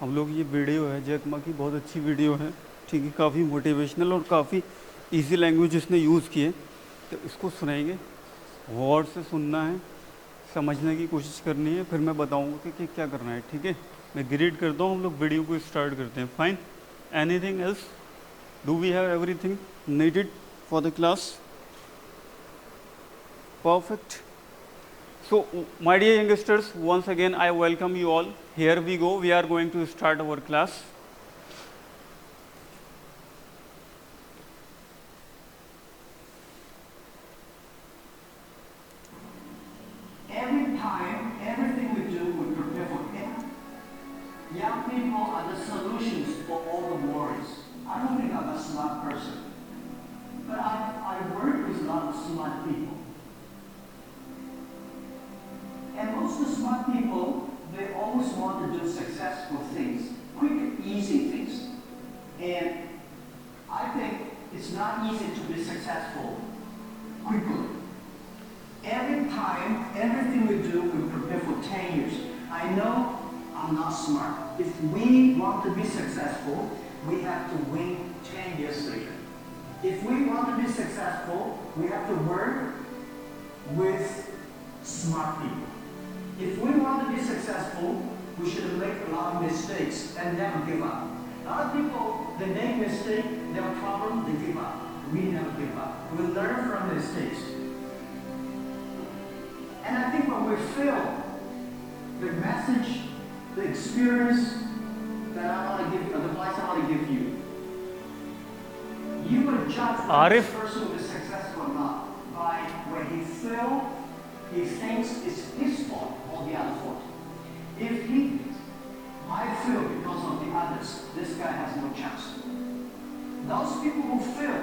हम लोग ये वीडियो है जैक मा की बहुत अच्छी वीडियो है, ठीक है, काफ़ी मोटिवेशनल और काफ़ी इजी लैंग्वेज इसने यूज़ की है। तो इसको सुनाएंगे, गौर से सुनना है, समझने की कोशिश करनी है, फिर मैं बताऊंगा कि क्या करना है, ठीक है। मैं ग्रीड करता हूँ, हम लोग वीडियो को स्टार्ट करते हैं। Fine, anything else? Do we have everything needed for the class? Perfect. So, my dear youngsters, once again I welcome you all. Here we go. We are going to start our class. Every time, everything we do, we prepare for it. Young people are the solutions for all the worries. I don't think I'm a smart person, but I work with a lot of smart people. And most of the smart people, they always want to do successful things, quick, easy things. And I think it's not easy to be successful quickly. Every time, everything we do, we prepare for 10 years. I know I'm not smart. If we want to be successful, we have to win 10 years later. If we want to be successful, we have to work with smart people. If we want to be successful, we should make a lot of mistakes and never give up. A lot of people, they make mistakes, they have a problem, they give up. We never give up. We learn from mistakes. And I think when we fail, the message, the experience that I want to give you, the advice I want to give you, you will judge whether this Arif, person is successful or not by when he fails, he thinks it's his fault or the other fault. If he, I fail because of the others, this guy has no chance. Those people who fail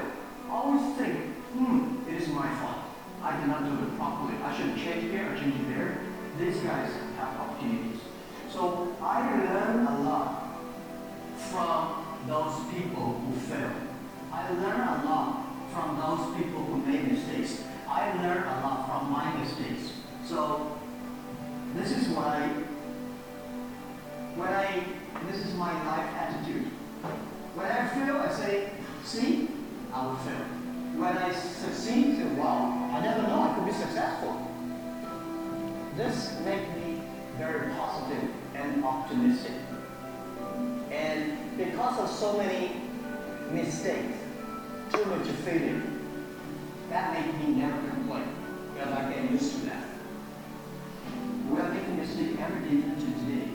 always think, it is my fault. I cannot do it properly. I should change here or change there. These guys have opportunities. So I learn a lot from those people who fail. I learn a lot from those people who made mistakes. I learn a lot from my mistakes. So this is why this is my life attitude. When I fail, I say, see, I will fail. When I succeed, I say, wow, I never know I could be successful. This makes me very positive and optimistic. And because of so many mistakes, too much failure, that makes me never complain, because I get used to that. We are making mistakes every day to today.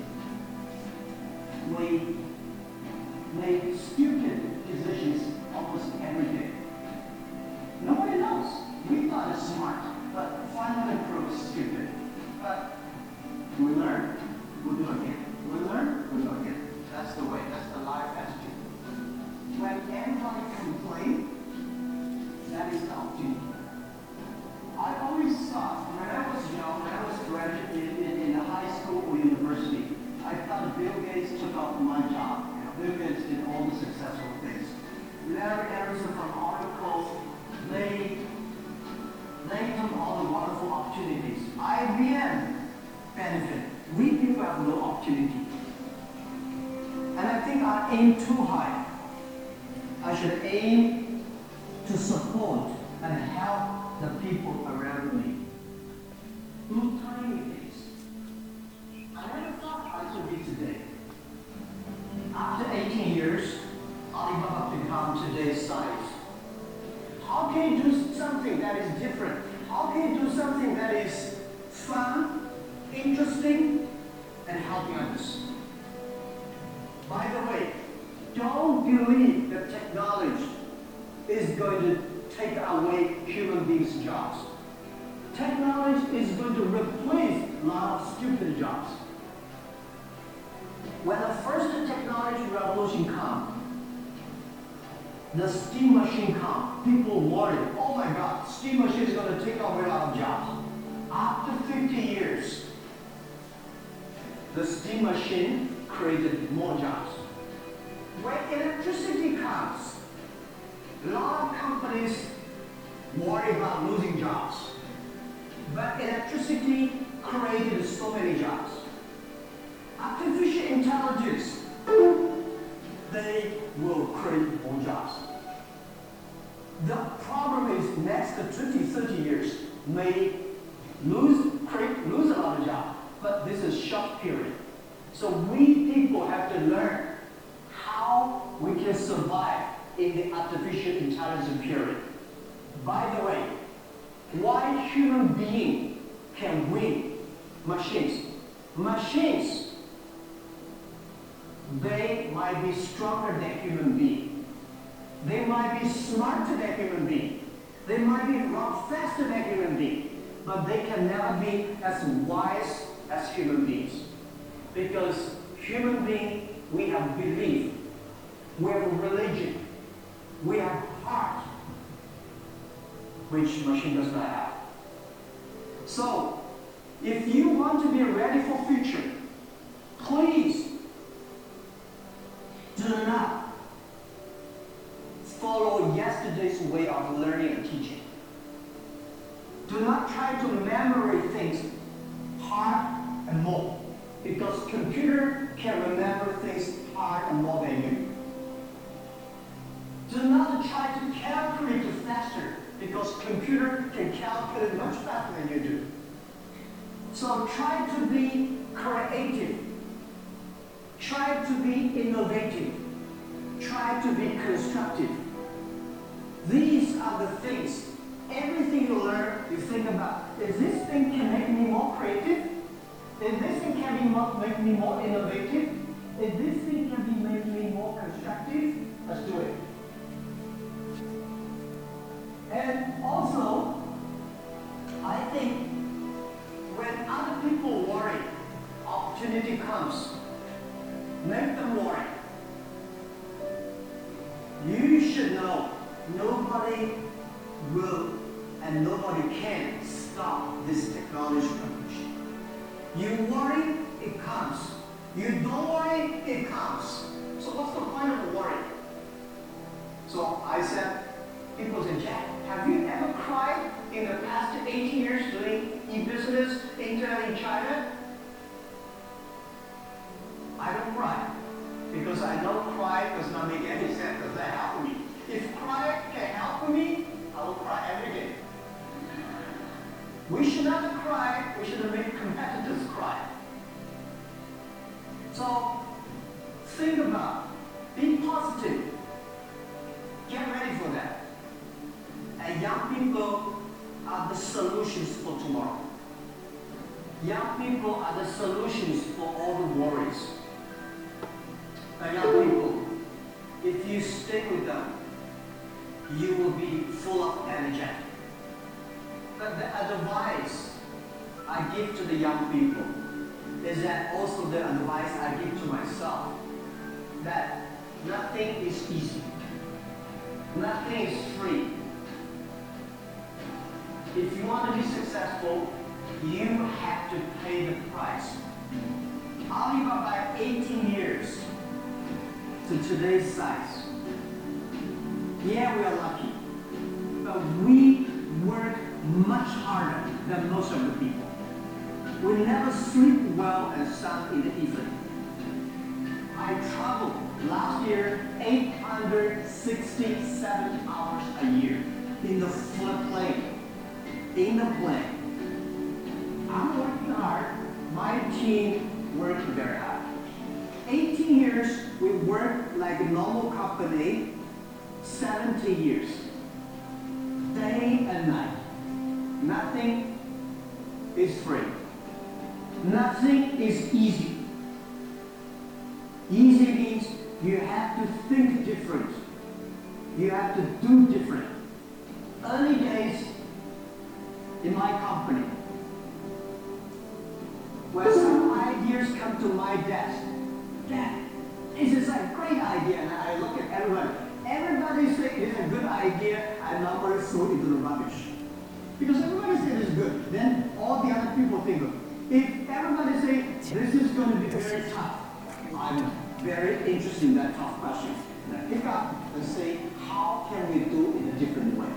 We make stupid decisions almost every day. Nobody knows. We thought it's smart, but finally proves stupid. But we learn, we do again. We learn, we do again. That's the way. That's the life attitude. When everybody complains, that is the opportunity. I always thought, when I was young, when I was graduating in high school or university, I thought Bill Gates took off my job. Bill Gates did all the successful things. Larry Ellison from articles, they took all the wonderful opportunities. IBM benefit. We people have no opportunity. And I think I aim too high. I should aim to support and help the people around me. Do tiny things. I never thought I could be today. After 18 years, Alibaba become today's size. How can you do something that is different? How can you do something that is fun, interesting, and helping others? By the way, don't believe that technology is going to take away human beings' jobs. Technology is going to replace a lot of stupid jobs. When the first technology revolution comes, the steam machine comes, people worried, oh my God, steam machine is going to take away a lot of jobs. After 50 years, the steam machine created more jobs. When electricity comes, a lot of companies worry about losing jobs. But electricity created so many jobs. Artificial intelligence own jobs. The problem is next 20, 30 years may lose a lot of jobs, but this is short period. So we people have to learn how we can survive in the artificial intelligence period. By the way, why human being can win machines? Machines, they might be stronger than human being. They might be smarter than human being. They might be run faster than human being. But they can never be as wise as human beings. Because human beings, we have belief, we have religion, we have heart, which machine does not have. So, if you want to be ready for future, please do not follow yesterday's way of learning and teaching. Do not try to memorize things hard and more, because computer can remember things hard and more than you. Do not try to calculate faster, because computer can calculate much faster than you do. So try to be creative. Try to be innovative. Try to be constructive. These are the things. Everything you learn, you think about, is this thing can make me more creative? If this thing can make me more innovative? If this thing can make me more constructive? Let's do it. And also, I think when other people worry, opportunity comes. Make them worry. You should know nobody will and nobody can stop this technology revolution. You worry, it comes. You don't worry, it comes. So what's the point of worry? So I said, people say, Jack, have you ever cried in the past 18 years doing e-business, internet in China? I don't cry, because I know cry does not make any sense. Does that help me? If cry can help me, I will cry every day. We should not cry, we should make competitors cry. So, think about, be positive, get ready for that. And young people are the solutions for tomorrow. Young people are the solutions for all the worries. And young people, if you stick with them, you will be full of energy. But the advice I give to the young people is that also the advice I give to myself, that nothing is easy. Nothing is free. If you want to be successful, you have to pay the price. Alibaba 18 years to today's size. Yeah, we are lucky, but we work much harder than most of the people. We never sleep well and sound in the evening. I traveled last year 867 hours a year in the plane. In the plane. I'm working hard. My team worked very hard. 18 years, we worked like a normal company. 70 years. Day and night. Nothing is free. Nothing is easy. Easy means you have to think different. You have to do different. Early days in my company, where some ideas come to my desk, Dad, this is a great idea, and I look at everyone. Everybody says it's a good idea, I normally throw it into the rubbish. Because everybody says it's good, then all the other people think of it. If everybody says this is going to be very tough, I'm very interested in that tough question. And I pick up and say, how can we do it in a different way?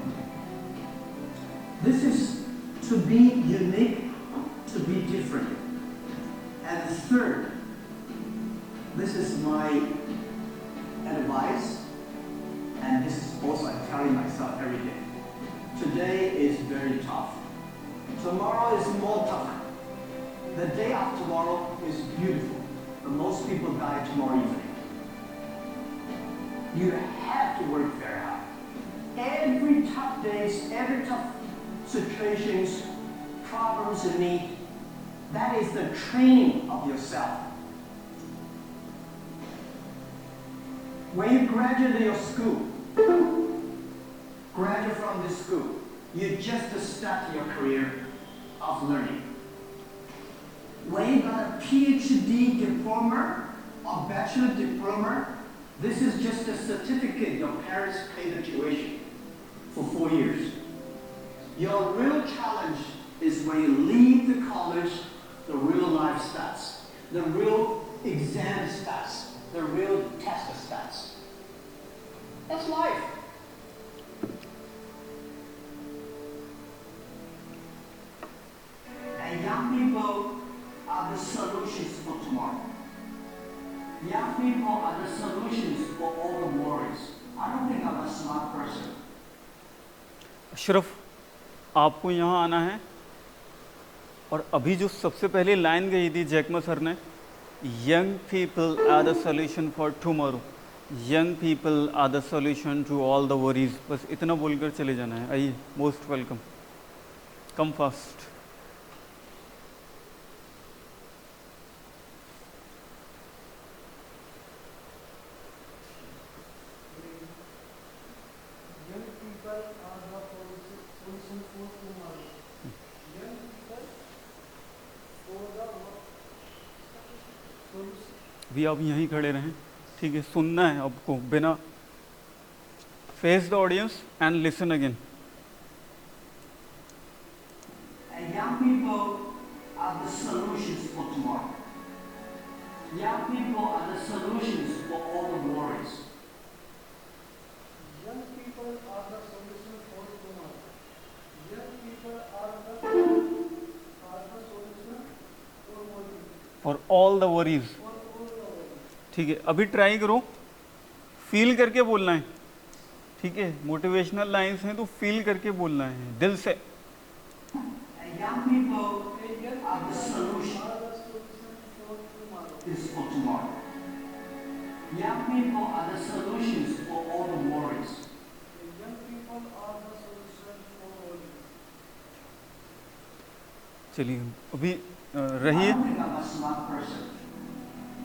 This is to be unique, to be different. And third, this is my advice. Also, I'm telling myself every day, today is very tough. Tomorrow is more tougher. The day after tomorrow is beautiful, but most people die tomorrow evening. You have to work very hard. Every tough days, every tough situations, problems you meet, that is the training of yourself. When you graduate your school, graduate from this school, you just start your career of learning. When you got a PhD diploma or bachelor diploma, this is just a certificate your parents paid the tuition for 4 years. Your real challenge is when you leave the college, the real life starts. The real exam starts. The real test starts. That's life. And young people are the solutions for tomorrow. Young people are the solutions for all the worries. I don't think I'm a smart person. Ashraf, आपको यहाँ आना है और अभी जो सबसे पहले लाइन गई थी जैकमा सर ने, young people are the solution for tomorrow, young people are the solution to all the worries, बस इतना बोलकर चले जाना है. आइए, मोस्ट वेलकम, कम फास्ट. भी आप यहीं खड़े रहें, ठीक है. सुनना है आपको बिना, face the audience and listen again. And young people are the solutions for tomorrow. Young people are the solutions for all the worries. Young people are the solution for tomorrow. Young people are the solution for worries. For all the worries. ठीक है, अभी try करो, feel करके बोलना है, ठीक है. Motivational lines हैं तो फील करके बोलना है, दिल से. And young people are the solution is for tomorrow. Young people are the solutions for all the worries. Young people are the solution for worries. चलिए अभी I रहिए. don't think I'm a smart person,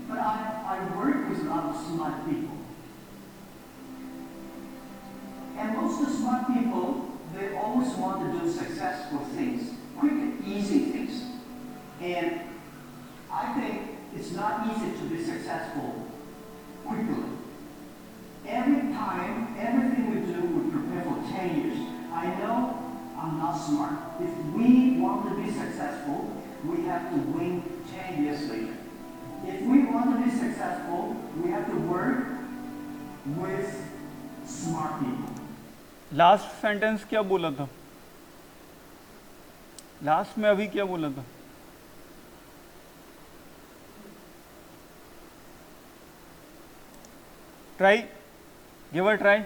but I work with a lot of smart people. And most of the smart people, they always want to do successful things, quick, easy things. And I think it's not easy to be successful quickly. Every time, everything we do, we prepare for 10 years. I know I'm not smart. If we want to be successful, we have to win 10 years later. If we want to be successful, we have to work with smart people. Last sentence क्या बोला था? Last में अभी क्या बोला था? Try, give a try.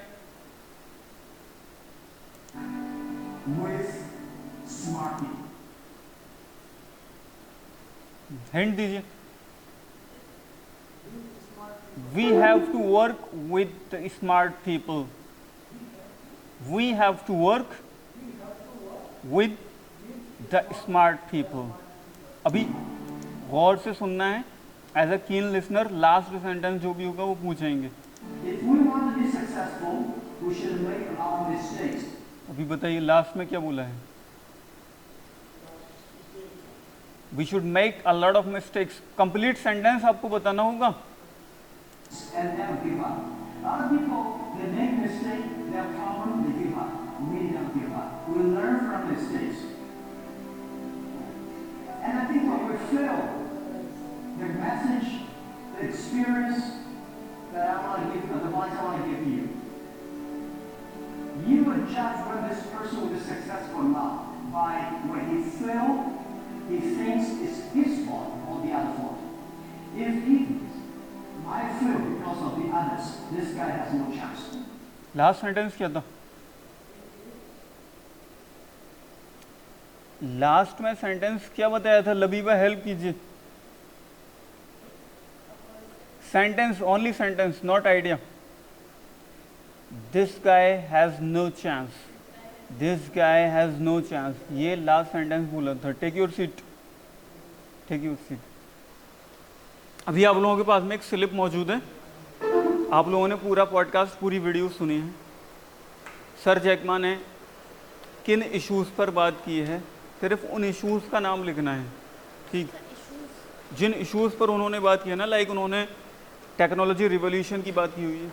With smart people. Hint दीजिए. We have to work with smart people. We have to work with the smart people. अभी गौर से सुनना है, एज अ कीन लिसनर. लास्ट सेंटेंस जो भी होगा वो पूछेंगे. If we want to be successful, we should make a lot of mistakes. अभी बताइए लास्ट में क्या बोला है? We should make a lot of mistakes. Complete sentence आपको बताना होगा. And never give up. A lot of people, they make mistakes, they have problems, they give up. We don't give up. We learn from mistakes. And I think when we fail, the message, the experience that I want to give, the ones I want to give you, you would judge whether this person will be successful or not by when he failed, he thinks it's his fault or the other fault. If he last sentence क्या था? Last में sentence क्या बताया था? Labiba help कीजिए। Sentence, only sentence, not idea. This guy has no chance, this guy has no chance, ये last sentence बोला था। Take your seat, take your seat. अभी आप लोगों के पास में एक स्लिप मौजूद है। आप लोगों ने पूरा पॉडकास्ट, पूरी वीडियो सुनी है। सर जैकमा ने किन इश्यूज़ पर बात की है, सिर्फ उन इश्यूज़ का नाम लिखना है, ठीक? जिन इश्यूज़ पर उन्होंने बात की है ना, लाइक उन्होंने टेक्नोलॉजी रिवोल्यूशन की बात की हुई है,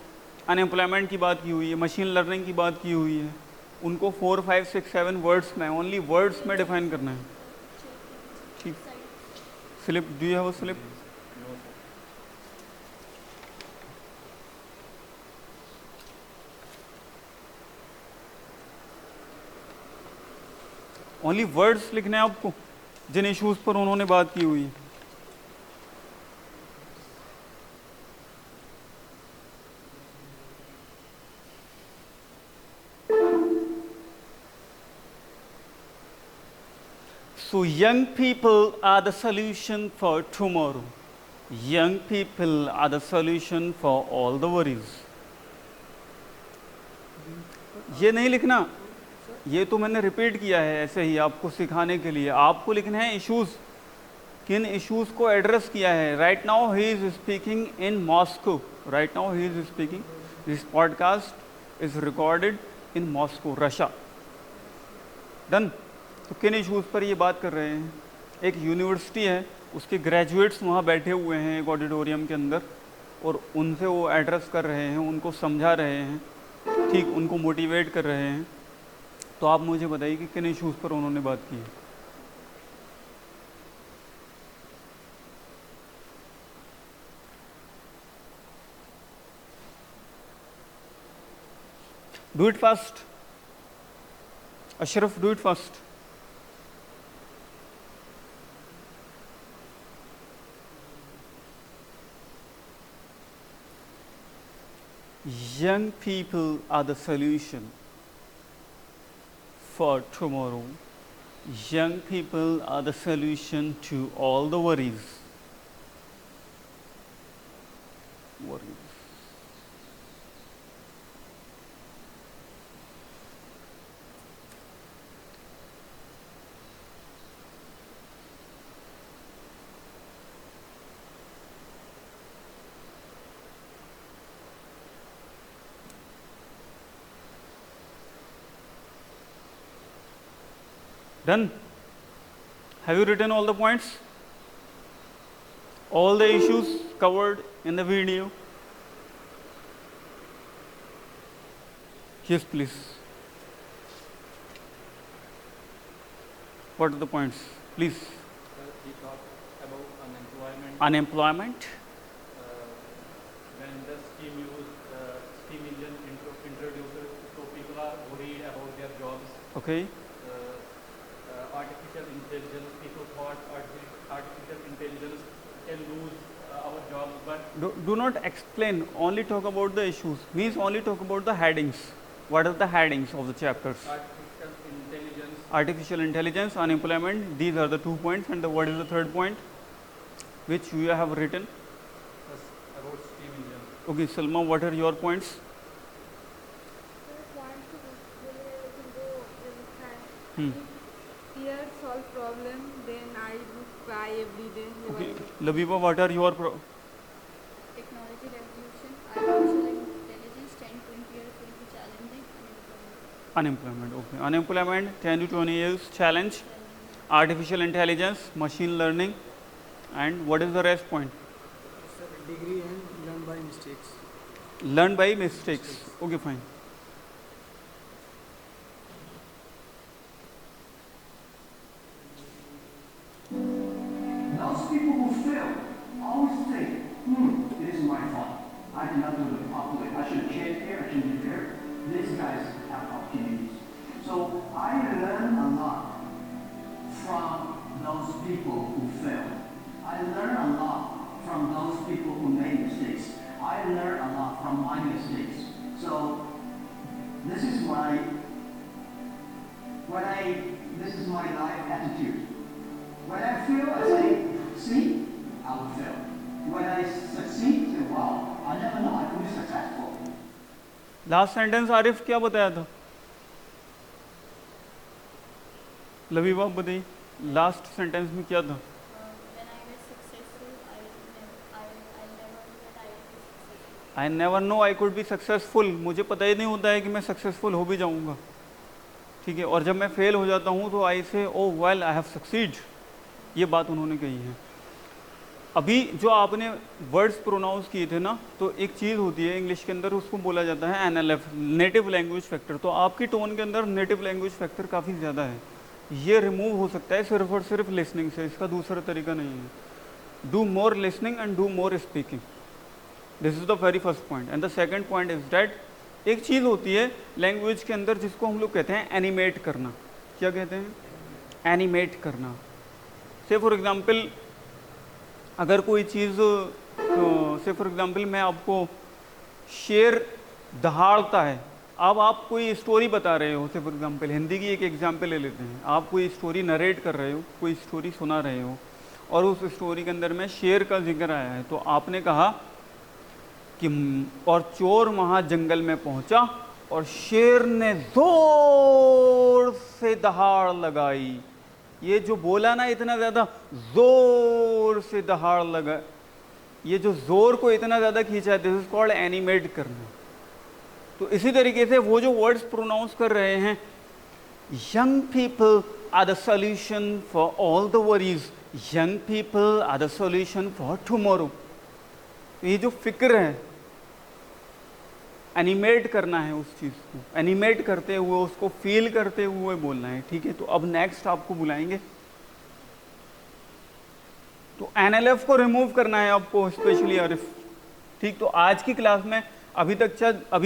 अनएम्प्लॉयमेंट की बात की हुई है, मशीन लर्निंग की बात की हुई है, उनको 4, 5, 6, 7 वर्ड्स में, ओनली वर्ड्स में डिफाइन करना है, ठीक? Slip, do you have a slip? Only words लिखने हैं आपको, जिन इश्यूज पर उन्होंने बात की हुई है। So young people are the solution for tomorrow. Young people are the solution for all the worries. ये नहीं लिखना, ये तो मैंने रिपीट किया है ऐसे ही आपको सिखाने के लिए। आपको लिखना है इश्यूज, किन इश्यूज को एड्रेस किया है। Right now he is speaking in Moscow, right now he is speaking, this podcast is recorded in Moscow, Russia. Done. तो किन इश्यूज पर ये बात कर रहे हैं? एक यूनिवर्सिटी है, उसके ग्रेजुएट्स वहाँ बैठे हुए हैं एक ऑडिटोरियम के अंदर, और उनसे वो एड्रेस कर रहे हैं, उनको समझा रहे हैं, ठीक, उनको मोटिवेट कर रहे हैं। तो आप मुझे बताइए कि किन इश्यूज पर उन्होंने बात की है। Do it fast, Ashraf, do it fast. Young people are the solution for tomorrow. Young people are the solution to all the worries. Worries. Done? Have you written all the points? All the issues covered in the video? Yes, please. What are the points? Please. We talked about unemployment. Unemployment. When the steam engine introduces, so people are worried about their jobs. Okay. Artificial intelligence, people thought artificial intelligence can lose our jobs, but Do not explain, only talk about the issues. Means only talk about the headings. What are the headings of the chapters? Artificial intelligence, unemployment, these are the 2 points. And what is the third point which you have written? about steam engine. Okay, Salma, what are your points? Hmm. Fear solve problem, then I would cry every day. Okay, Labiba, what are your Technology revolution, artificial intelligence, 10 to 20 years will be challenging. unemployment? Okay, unemployment 10 to 20 years challenge, artificial intelligence, machine learning, and what is the rest point? Degree and learn by mistakes. Learn by mistakes. Okay, fine. Those people who fail always think, it isn't my fault. I did not do it the proper way. I should have changed here, I shouldn't be there. These guys have opportunities. So I learn a lot from those people who fail. I learn a lot from those people who made mistakes. I learn a lot from my mistakes. So this is my life attitude. When I fail, I say, see, I will fail. When I succeed, I say, wow, I never know I could be successful. Last sentence Arif क्या बताया था? लबीब आप बताइए, last sentence में क्या था? When I was successful, I never knew that I would be successful. I never know I could be successful, मुझे पता ही नहीं होता है कि मैं सक्सेसफुल हो भी जाऊंगा, ठीक है। और जब मैं फेल हो जाता हूँ तो आई से ओ वेल आई हैव सक्सीड, ये बात उन्होंने कही है। अभी जो आपने वर्ड्स प्रोनाउंस किए थे ना, तो एक चीज़ होती है इंग्लिश के अंदर, उसको बोला जाता है NLF, नेटिव लैंग्वेज फैक्टर। तो आपकी टोन के अंदर नेटिव लैंग्वेज फैक्टर काफ़ी ज़्यादा है, ये रिमूव हो सकता है सिर्फ और सिर्फ लिसनिंग से, इसका दूसरा तरीका नहीं है। Do more listening and do more speaking, this is the very first point. And the second point is that एक चीज़ होती है लैंग्वेज के अंदर जिसको हम लोग कहते हैं एनिमेट करना। क्या कहते हैं? एनिमेट करना। से फॉर एग्जाम्पल अगर कोई चीज़ से फॉर एग्जाम्पल मैं आपको शेर दहाड़ता है, अब आप कोई स्टोरी बता रहे हो, से फॉर एग्जाम्पल हिंदी की एक एग्जाम्पल ले लेते हैं, आप कोई स्टोरी नरेट कर रहे हो, कोई स्टोरी सुना रहे हो और उस स्टोरी के अंदर में शेर का जिक्र आया है, तो आपने कहा कि और चोर वहाँ जंगल में पहुँचा और शेर ने जोर से दहाड़ लगाई। ये जो बोला ना इतना ज़्यादा जोर से दहाड़ लगा, ये जो जोर को इतना ज़्यादा खींचा है, दिस इज कॉल्ड एनिमेट करना। तो इसी तरीके से वो जो वर्ड्स प्रोनाउंस कर रहे हैं, young people are the solution for all the worries, young people are the solution for tomorrow. ये जो फिक्र है, एनिमेट करना है उस चीज़ को, एनिमेट करते हुए उसको फील करते हुए बोलना है, ठीक है। तो अब नेक्स्ट आपको बुलाएंगे, तो NLF को रिमूव करना है आपको, स्पेशली आरिफ, ठीक। तो आज की क्लास में अभी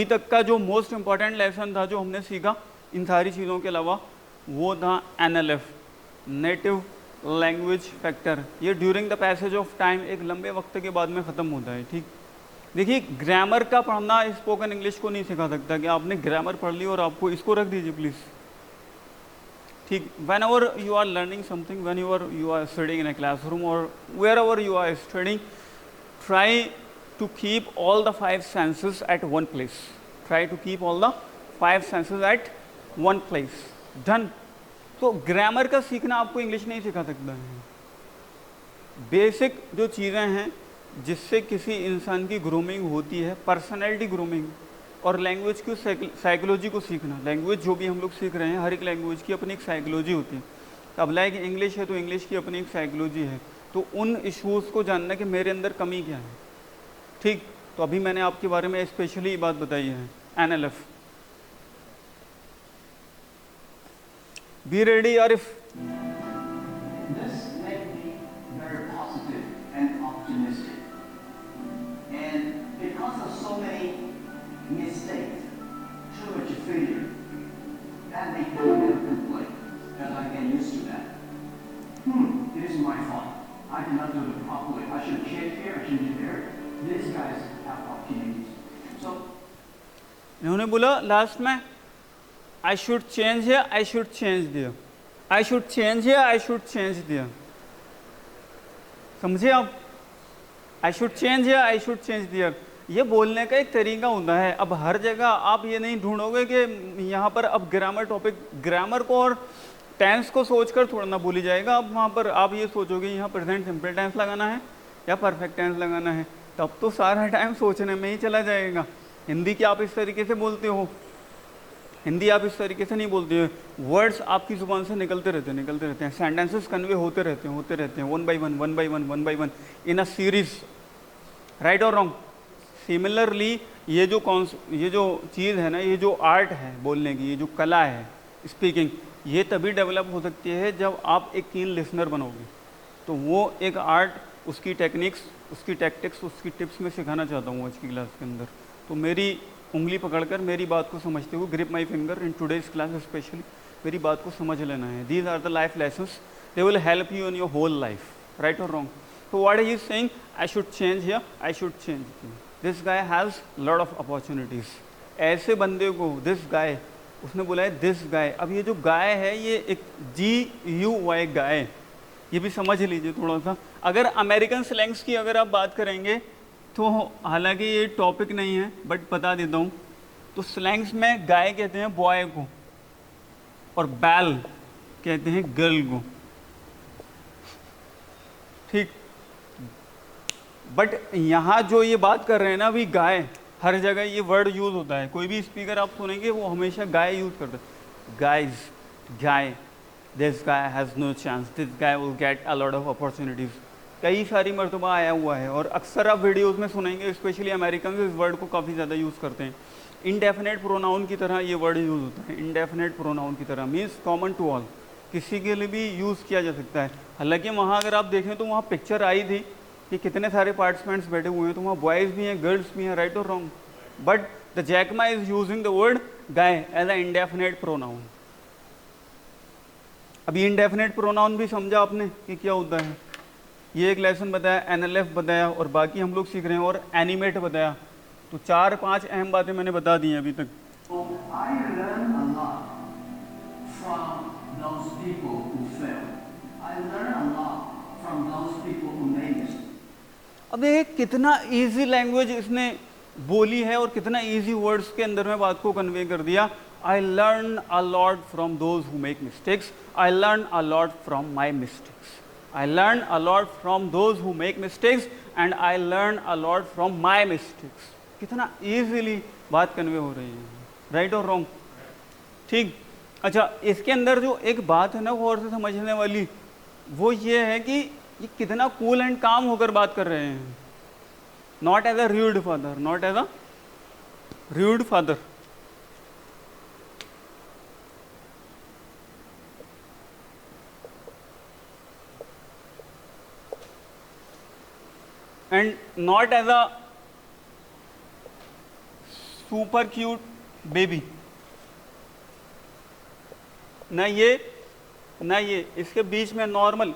तक का जो मोस्ट इम्पॉर्टेंट लेसन था जो हमने सीखा इन सारी चीज़ों के अलावा, वो था NLF, नेटिव लैंग्वेज फैक्टर। ये during the passage of time एक लंबे वक्त के बाद में ख़त्म होता है, ठीक। देखिए ग्रामर का पढ़ना स्पोकन इंग्लिश को नहीं सिखा सकता कि आपने ग्रामर पढ़ ली और आपको इसको रख दीजिए प्लीज़, ठीक। Whenever you are learning something, when you are studying in a classroom और wherever you are studying, try to keep all the 5 senses at one place. Try to keep all the 5 senses at one place. Done. तो grammar का सीखना आपको English नहीं सिखा सकता है। Basic जो चीज़ें हैं जिससे किसी इंसान की ग्रूमिंग होती है, पर्सनैलिटी ग्रूमिंग और लैंग्वेज की साइकोलॉजी को सीखना। लैंग्वेज जो भी हम लोग सीख रहे हैं, हर एक लैंग्वेज की अपनी एक साइकोलॉजी होती है। अब लाइक इंग्लिश है तो इंग्लिश की अपनी एक साइकोलॉजी है, तो उन इशूज़ को जानना कि मेरे अंदर कमी क्या है, ठीक। तो अभी मैंने आपके बारे में स्पेशली बात बताई है, NLF। Be ready Arif. This made me very positive and optimistic. And because of so many mistakes, too much failure, that made me never complain, because I get used to that. It is my fault. I did not do it properly. I should change here, I should do there. These guys have opportunities. So, इन्होंने बोला last में I should change here, I should change there, I should change here, I should change there. समझे आप? I should change here, I should change there, ये बोलने का एक तरीका होता है। अब हर जगह आप ये नहीं ढूंढोगे कि यहाँ पर अब ग्रामर टॉपिक, ग्रामर को और टेंस को सोचकर थोड़ा ना बोली जाएगा। अब वहाँ पर आप ये सोचोगे यहाँ प्रेजेंट सिंपल टेंस लगाना है या परफेक्ट टेंस लगाना है, तब तो सारा टाइम सोचने में ही चला जाएगा। हिंदी की आप इस तरीके से बोलते हो, हिंदी आप इस तरीके से नहीं बोलते हो, वर्ड्स आपकी ज़ुबान से निकलते रहते हैं, सेंटेंसेस कन्वे होते रहते हैं one by one in a series, right और रॉन्ग। सिमिलरली ये जो चीज़ है ना, ये जो आर्ट है बोलने की, ये जो कला है स्पीकिंग, ये तभी डेवलप हो सकती है जब आप एक कीन लिसनर बनोगे। तो वो एक आर्ट, उसकी टेक्निक्स, उसकी टैक्टिक्स, उसकी टिप्स मैं सिखाना चाहता हूँ आज की क्लास के अंदर। तो मेरी उंगली पकड़कर मेरी बात को समझते हुए, grip my finger in today's class specially, मेरी बात को समझ लेना है। These are the life lessons, they will help you in your whole life, right और wrong. So what he is saying, I should change here, I should change here. This guy has lot of opportunities. ऐसे बंदे को, this guy, उसने बोला है this guy. अब ये जो गाय है ये एक GUY गाय, ये भी समझ लीजिए थोड़ा सा। अगर अमेरिकन स्लैंग्स की अगर आप बात करेंगे तो हालांकि ये टॉपिक नहीं है बट बता देता हूँ, तो स्लैंग्स में गाय कहते हैं बॉय को और बैल कहते हैं गर्ल को, ठीक। बट यहाँ जो ये बात कर रहे हैं ना अभी, गाय, हर जगह ये वर्ड यूज़ होता है, कोई भी स्पीकर आप सुनेंगे वो हमेशा गाय यूज़ करता है। Guys, guy, this guy has no chance, this guy will get a lot of opportunities, कई सारी मरतबा आया हुआ है। और अक्सर आप वीडियोज़ में सुनेंगे, स्पेशली अमेरिकन इस वर्ड को काफ़ी ज़्यादा यूज़ करते हैं। इनडेफिनेट प्रोनाउन की तरह ये वर्ड यूज़ होता है, इनडेफिनेट प्रोनाउन की तरह, मीन्स कॉमन टू ऑल, किसी के लिए भी यूज़ किया जा सकता है। हालांकि वहाँ अगर आप देखें तो वहाँ पिक्चर आई थी कि कितने सारे पार्टिसिपेंट्स बैठे हुए हैं, तो वहाँ बॉयज़ भी हैं, गर्ल्स भी हैं, राइट और wrong, but the Jack Ma is using the word guy as a indefinite pronoun. अभी इंडेफिनेट प्रोनाउन भी समझा आपने कि क्या होता है, ये एक लेसन बताया, NLF बताया और बाकी हम लोग सीख रहे हैं, और एनिमेट बताया। तो 4-5 अहम बातें मैंने बता दी हैं अभी तक। So I learn a lot from those people who fail. I learn a lot from those people who made mistakes. अब ये कितना इजी लैंग्वेज इसने बोली है और कितना इजी वर्ड्स के अंदर में बात को कन्वे कर दिया। I learn a lot from those who make mistakes, I learn a lot from my mistakes, I learn a lot from those who make mistakes and I learn a lot from my mistakes. कितना easily बात convey हो रही है, right और wrong, ठीक। अच्छा, इसके अंदर जो एक बात है ना वो और से समझने वाली, वो ये है कि ये कितना कूल एंड काम होकर बात कर रहे हैं। Not as a rude father, not as a rude father. And not as a super cute baby, ना ये इसके बीच में नॉर्मल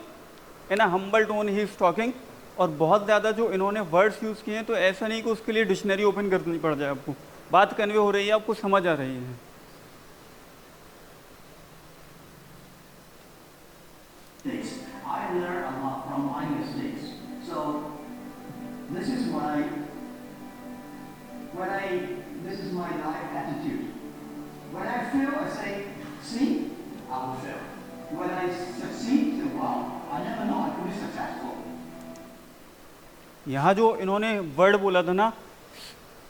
है ना, humble tone he is talking. और बहुत ज़्यादा जो इन्होंने वर्ड्स यूज़ किए हैं, तो ऐसा नहीं कि उसके लिए डिक्शनरी ओपन करनी पड़ जाए, आपको बात कन्वे हो रही है, आपको समझ आ रही है। I learn a lot from my mistakes. So this is this is my life attitude. When I fail, I say, see, I will fail. When I succeed, I say, wow, I never know I could be successful. यहाँ जो इन्होंने word बोला था ना,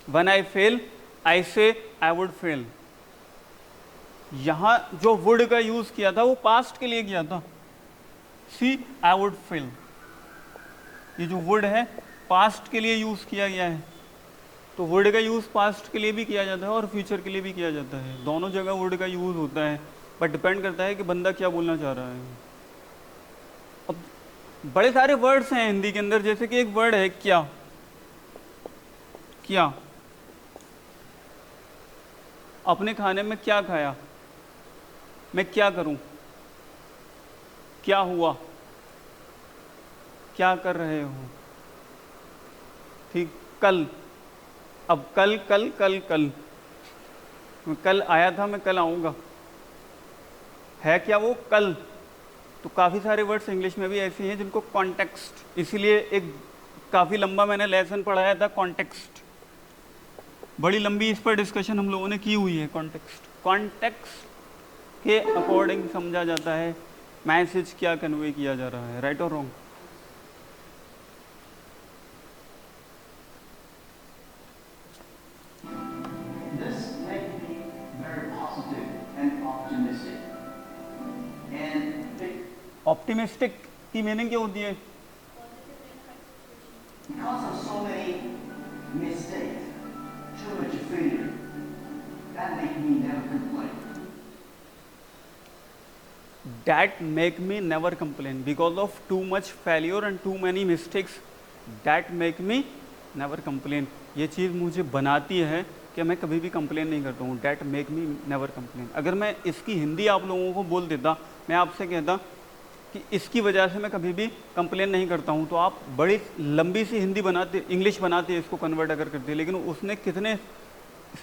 When I fail, I say I would fail, यहाँ जो would का use किया था वो पास्ट के लिए किया था। See, I would fail, ये जो would है पास्ट के लिए यूज़ किया गया है। तो would का यूज़ पास्ट के लिए भी किया जाता है और फ्यूचर के लिए भी किया जाता है, दोनों जगह would का यूज़ होता है, बट डिपेंड करता है कि बंदा क्या बोलना चाह रहा है। अब बड़े सारे वर्ड्स हैं हिंदी के अंदर, जैसे कि एक वर्ड है क्या, क्या, अपने खाने में क्या खाया, मैं क्या करूं, क्या हुआ, क्या कर रहे हो, ठीक। कल, अब कल कल कल कल, मैं कल आया था, मैं कल आऊँगा, है क्या वो कल। तो काफ़ी सारे वर्ड्स इंग्लिश में भी ऐसे हैं जिनको कॉन्टेक्स्ट, इसीलिए एक काफ़ी लंबा मैंने लेसन पढ़ाया था कॉन्टेक्स्ट, बड़ी लंबी इस पर डिस्कशन हम लोगों ने की हुई है। कॉन्टेक्स्ट के अकॉर्डिंग समझा जाता है मैसेज क्या कन्वे किया जा रहा है, राइट और wrong. This made me very positive and optimistic. And optimistic की मीनिंग क्या होती है? because of so many mistakes, too much failure, that made me never complain. That make me never complain, because of too much failure and too many mistakes, that make me never complain। ये चीज़ मुझे बनाती है कि मैं कभी भी complain नहीं करता हूँ। That make me never complain। अगर मैं इसकी हिंदी आप लोगों को बोल देता, मैं आपसे कहता कि इसकी वजह से मैं कभी भी कंप्लेन नहीं करता हूँ, तो आप बड़ी लंबी सी हिंदी बनाते, इंग्लिश बनाते, इसको कन्वर्ट अगर करते। लेकिन उसने कितने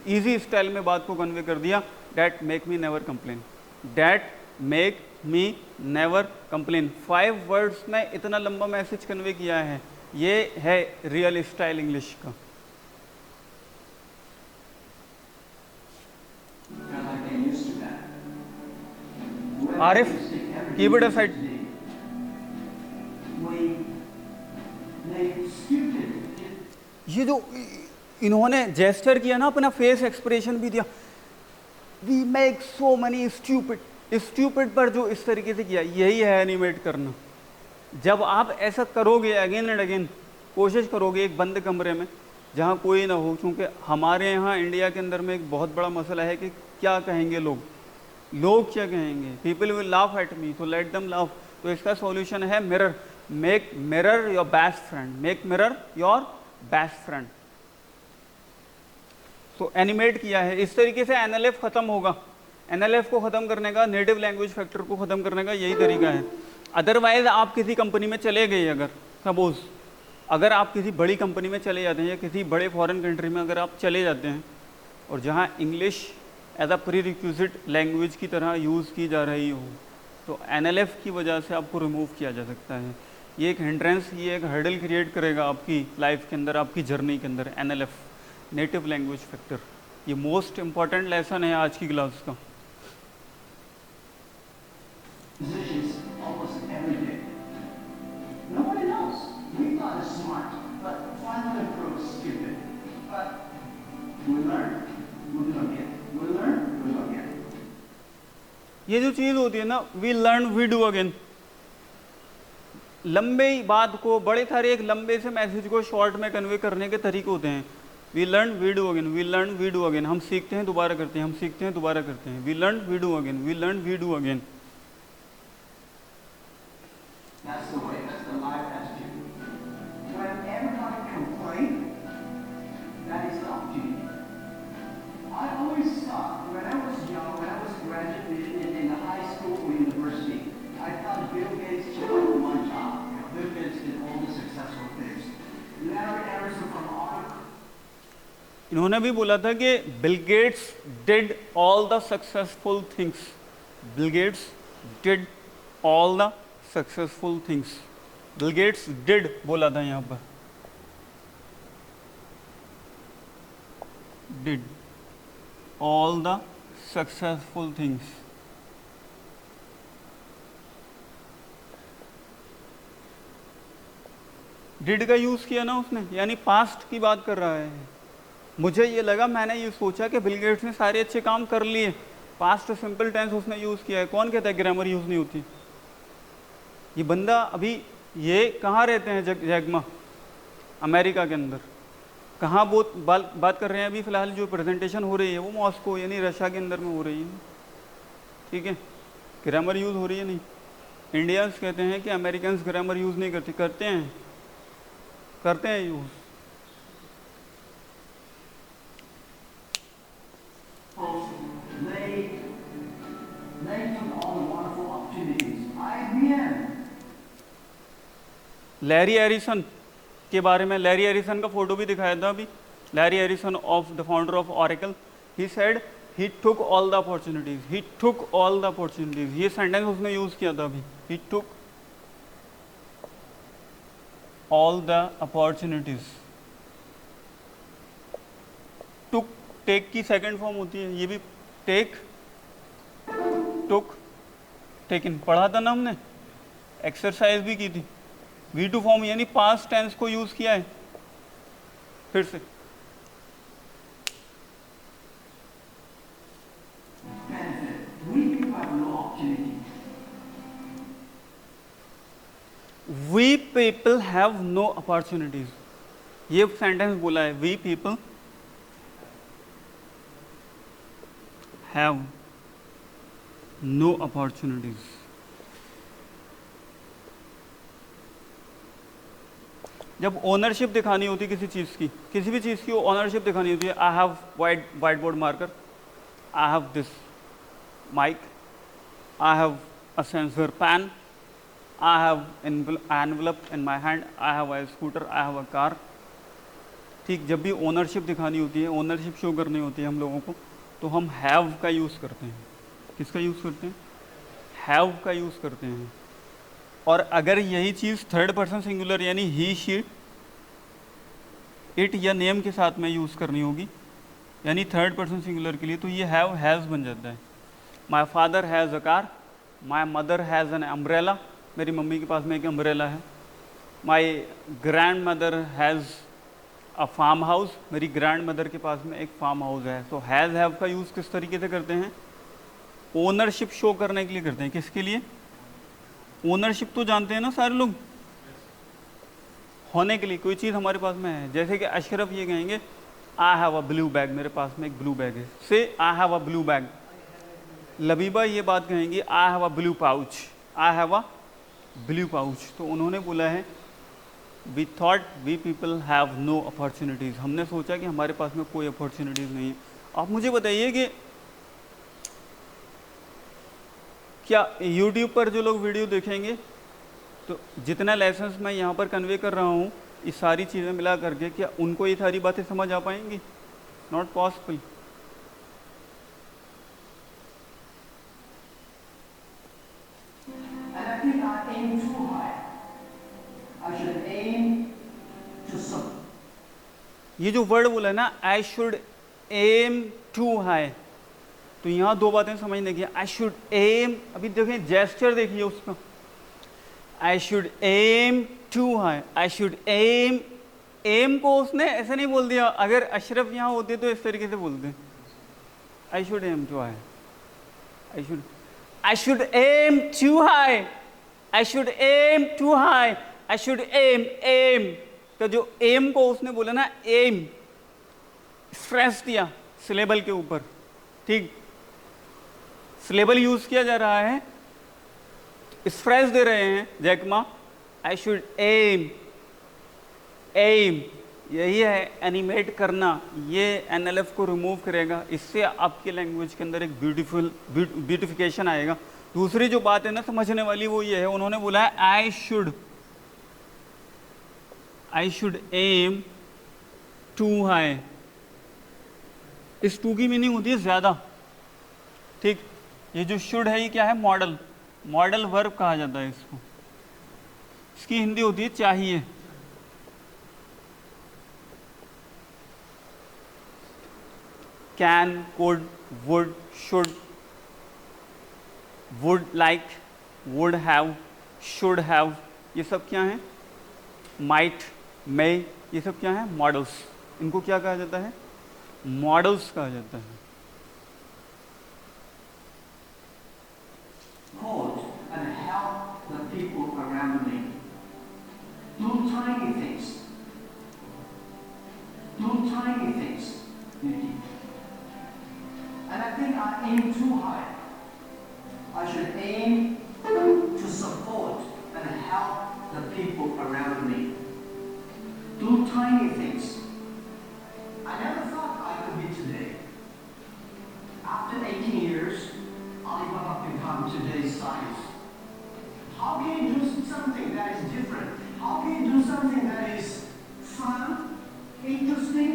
इजी स्टाइल में बात को कन्वे कर दिया, that make me never complain, that make me never complain. 5 words में इतना लंबा मैसेज कन्वे किया है, ये है रियल स्टाइल इंग्लिश का। Because I get used to that. Arif, keep it aside. ये जो इन्होंने जेस्चर किया ना, अपना फेस एक्सप्रेशन भी दिया, we make so many stupid, stupid पर जो इस तरीके से किया, यही है एनिमेट करना। जब आप ऐसा करोगे अगेन एंड अगेन, कोशिश करोगे एक बंद कमरे में जहाँ कोई ना हो, क्योंकि हमारे यहाँ इंडिया के अंदर में एक बहुत बड़ा मसला है कि क्या कहेंगे लोग, लोग क्या कहेंगे, people will laugh at me, तो लेट देम लाफ। तो इसका सॉल्यूशन है mirror, make mirror your best friend, make mirror your best friend. तो एनिमेट किया है, इस तरीके से एनएलएफ खत्म होगा। एनएलएफ को खत्म करने का, नेटिव लैंग्वेज फैक्टर को खत्म करने का यही तरीका है। अदरवाइज आप किसी कंपनी में चले गए, अगर सपोज अगर आप किसी बड़ी कंपनी में चले जाते हैं या किसी बड़े फॉरेन कंट्री में अगर आप चले जाते हैं और जहाँ English as a prerequisite language की तरह यूज़ की जा रही हो, तो एनएलएफ की वजह से आपको रिमूव किया जा सकता है। ये एक हिंड्रेंस, ये एक हर्डल क्रिएट करेगा आपकी लाइफ के अंदर, आपकी जर्नी के अंदर। एनएलएफ, नेटिव लैंग्वेज फैक्टर, ये मोस्ट इंपॉर्टेंट लेसन है आज की क्लास का। Decisions almost every day. Nobody knows. We thought it's smart, but final approach is stupid. But we learn. We do again. We learn. We do again. ये जो चीज़ होती है ना, we learn we do again, लंबे बात को, बड़े सारे एक लंबे से मैसेज को शॉर्ट में कन्वे करने के तरीके होते हैं। We learn we do again, we learn we do again, हम सीखते हैं दोबारा करते हैं, हम सीखते हैं दोबारा करते हैं। We learn we do again, we learn we do again. That's the way. That's the life attitude. When everybody complains, that is the opportunity. I always thought, when I was young, when I was graduating in the high school or university, I thought Bill Gates just had one job. You know, Bill Gates did all the successful things. Larry Ellison from Oracle. इन्होंने भी बोला था कि Bill Gates did all the successful things, Bill Gates did all the successful things, Bill Gates did बोला था यहाँ पर, did all the successful things. Did का यूज किया ना उसने, यानी पास्ट की बात कर रहा है। मुझे ये लगा, मैंने ये सोचा कि बिल गेट्स ने सारे अच्छे काम कर लिए, पास्ट सिंपल टेंस उसने यूज किया है। कौन कहता है ग्रामर यूज नहीं होती? ये बंदा अभी ये कहाँ रहते हैं, जैगमा अमेरिका के अंदर, कहाँ बात कर रहे हैं अभी फ़िलहाल जो प्रेजेंटेशन हो रही है वो मॉस्को यानी रशिया के अंदर में हो रही है। ठीक है, ग्रामर यूज़ हो रही है नहीं। इंडियंस कहते हैं कि अमेरिकन्स ग्रामर यूज़ नहीं करते, करते हैं use. They took all the wonderful opportunities. IBM. Larry arisen के बारे में, लैरी एरिसन का फोटो भी दिखाया था अभी, Larry Ellison of the founder of Oracle. He said he took all the opportunities, he took all the opportunities. ये sentence उसने यूज किया था अभी, he took all the opportunities. Took, take की सेकंड फॉर्म होती है, ये भी टेक, टुक, टेकन पढ़ा था ना हमने, एक्सरसाइज भी की थी। V2 फॉर्म यानी पास्ट टेंस को यूज किया है। फिर से We people have no opportunities. ये सेंटेंस बोला है, we people have no opportunities. जब ओनरशिप दिखानी होती किसी चीज़ की, किसी भी चीज़ की ओनरशिप दिखानी होती है, I have white board marker, I have this mic, I have a sensor pen, I have envelope in my hand, I have a scooter, I have a car. ठीक, जब भी ओनरशिप दिखानी होती है, ओनरशिप शो करनी होती है हम लोगों को, तो हम हैव का यूज़ करते हैं। किसका यूज़ करते हैं? हैव का यूज़ करते हैं। और अगर यही चीज़ थर्ड पर्सन सिंगुलर यानी ही, शी, इट या नेम के साथ में यूज़ करनी होगी, यानी थर्ड पर्सन सिंगुलर के लिए, तो ये हैव हैज़ बन जाता है। My father has a car, my mother has an umbrella, मेरी मम्मी के पास में एक अम्ब्रेला है। My grandmother has a farmhouse, मेरी ग्रैंड मदर के पास में एक फार्म हाउस है। तो हैज़ हैव का यूज़ किस तरीके से करते हैं? ओनरशिप शो करने के लिए करते हैं। किसके लिए? ओनरशिप तो जानते हैं ना सारे लोग, होने के लिए, कोई चीज़ हमारे पास में है। जैसे कि अशरफ ये कहेंगे I have a blue bag, मेरे पास में एक ब्लू बैग है, say I have a blue bag. Labiba ये बात कहेंगी I have a blue pouch, I have a blue pouch. तो उन्होंने बोला है we thought we people have no opportunities, हमने सोचा कि हमारे पास में कोई अपॉर्चुनिटीज़ नहीं है। आप मुझे बताइए कि क्या यूट्यूब पर जो लोग वीडियो देखेंगे, तो जितना लेसन्स मैं यहाँ पर कन्वे कर रहा हूँ, ये सारी चीज़ें मिला करके, क्या उनको ये सारी बातें समझ आ पाएंगी? Not possible. And I think I aim too high. I should aim to some. ये जो वर्ड बोला है ना, I should aim to high, तो यहाँ दो बातें समझने की। आई शुड एम, अभी देखें जेस्चर देखिए उसका, I should aim to high, I should aim, aim को उसने ऐसे नहीं बोल दिया। अगर अशरफ यहाँ होते तो इस तरीके से बोलते, I should aim to high, I should aim to high, I should aim to high, I should aim, aim, तो जो एम को उसने बोला ना, एम स्ट्रेस दिया सिलेबल के ऊपर, ठीक, सिलेबल यूज किया जा रहा है, स्ट्रेस दे रहे हैं Jack Ma, I should aim, aim, यही है एनिमेट करना, ये एनएलएफ को रिमूव करेगा, इससे आपकी लैंग्वेज के अंदर एक ब्यूटिफिकेशन आएगा। दूसरी जो बात है ना समझने वाली, वो ये है, उन्होंने बोला है I should aim to high. इस टू की मीनिंग होती है ज़्यादा, ठीक। ये जो शुड है ये क्या है? मॉडल, मॉडल वर्ब कहा जाता है इसको, इसकी हिंदी होती है चाहिए। Can, could, would, should, would like, would have, should have, ये सब क्या है? माइट, मे, ये सब क्या है? मॉडल्स। इनको क्या कहा जाता है? मॉडल्स कहा जाता है। Code and help the people around me. Do tiny things. Do tiny things. And I think I aim too high. I should aim to support and help the people around me. Do tiny things. I never thought I could be today. After 18 years, Alibaba become today's size. How can you do something that is different? How can you do something that is fun, interesting,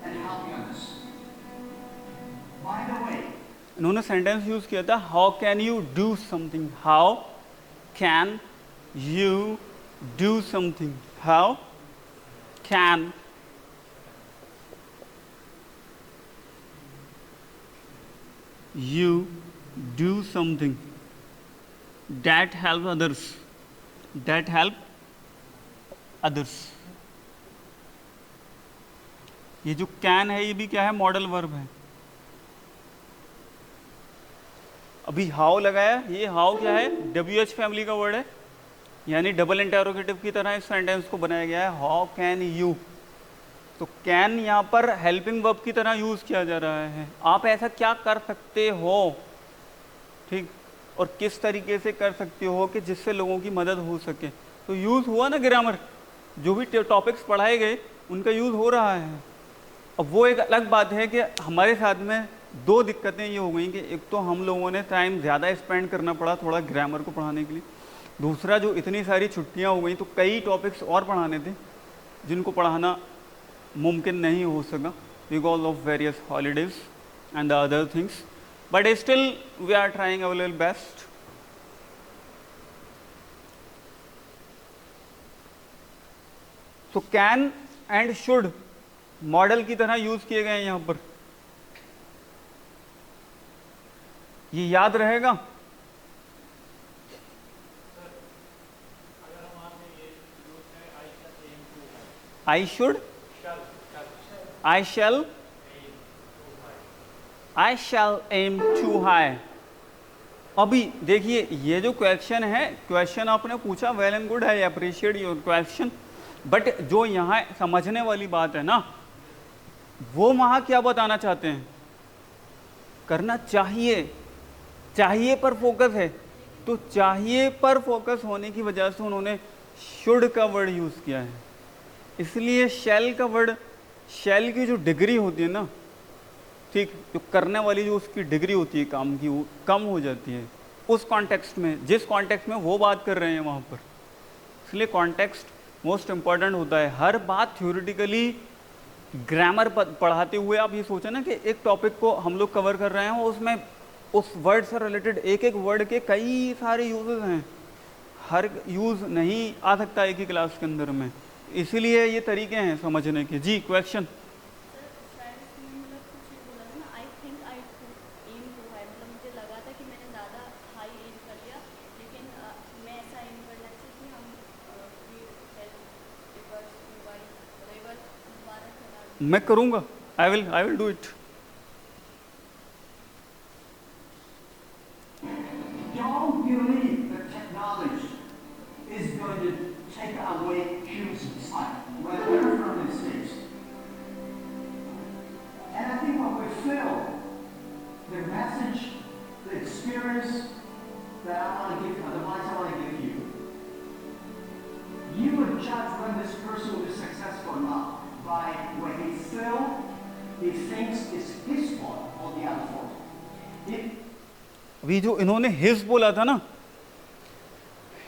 and helping others? By the way, इन्होंने sentence use किया था, how can you do something, how can you do something, how can you do something that help others, that help others। ये जो can है ये भी क्या है? मॉडल वर्ब है। अभी हाउ लगाया, ये हाउ क्या है? WH फैमिली का वर्ड है, यानी डबल इंटरोगेटिव की तरह इस सेंटेंस को बनाया गया है, हाउ कैन यू। तो कैन यहाँ पर हेल्पिंग वर्ब की तरह यूज किया जा रहा है, आप ऐसा क्या कर सकते हो, ठीक, और किस तरीके से कर सकते हो कि जिससे लोगों की मदद हो सके। तो यूज़ हुआ ना ग्रामर, जो भी टॉपिक्स पढ़ाए गए उनका यूज़ हो रहा है। अब वो एक अलग बात है कि हमारे साथ में दो दिक्कतें ये हो गई कि एक तो हम लोगों ने टाइम ज़्यादा स्पेंड करना पड़ा थोड़ा ग्रामर को पढ़ाने के लिए, दूसरा जो इतनी सारी छुट्टियाँ हो गई तो कई टॉपिक्स और पढ़ाने थे जिनको पढ़ाना मुमकिन नहीं हो सका because of various holidays and the other things, but still we are trying our little best. तो कैन एंड शुड मॉडल की तरह यूज किए गए हैं यहां पर. ये याद रहेगा. I should, I shall aim to high. अभी देखिए ये जो क्वेश्चन है, क्वेश्चन आपने पूछा, well and good, I appreciate your question, but जो यहाँ समझने वाली बात है ना, वो वहाँ क्या बताना चाहते हैं, करना चाहिए, चाहिए पर फोकस है. तो चाहिए पर फोकस होने की वजह से उन्होंने शुड का वर्ड यूज़ किया है. इसलिए शैल का वर्ड, शैल की जो डिग्री होती है ना, ठीक, जो करने वाली जो उसकी डिग्री होती है काम की, वो कम हो जाती है उस कॉन्टेक्स्ट में, जिस कॉन्टेक्स्ट में वो बात कर रहे हैं वहाँ पर. इसलिए कॉन्टेक्स्ट मोस्ट इम्पॉर्टेंट होता है. हर बात थ्योरेटिकली ग्रामर पढ़ाते हुए आप ये सोचें ना कि एक टॉपिक को हम लोग कवर कर रहे हैं, उसमें उस वर्ड से रिलेटेड एक एक वर्ड के कई सारे यूजेस हैं. हर यूज़ नहीं आ सकता एक ही क्लास के अंदर में, इसीलिए ये तरीके हैं समझने के. जी क्वेश्चन. मैं करूँगा, I will do it. Don't believe that technology is going to take away humans' life, whether they're from mistakes. And I think when we feel the message, the experience that I want to give, the advice I want to give you, you would judge when this person will be successful or not by when he fails, he thinks it's his fault or the other fault. अभी जो इन्होंने his बोला था ना,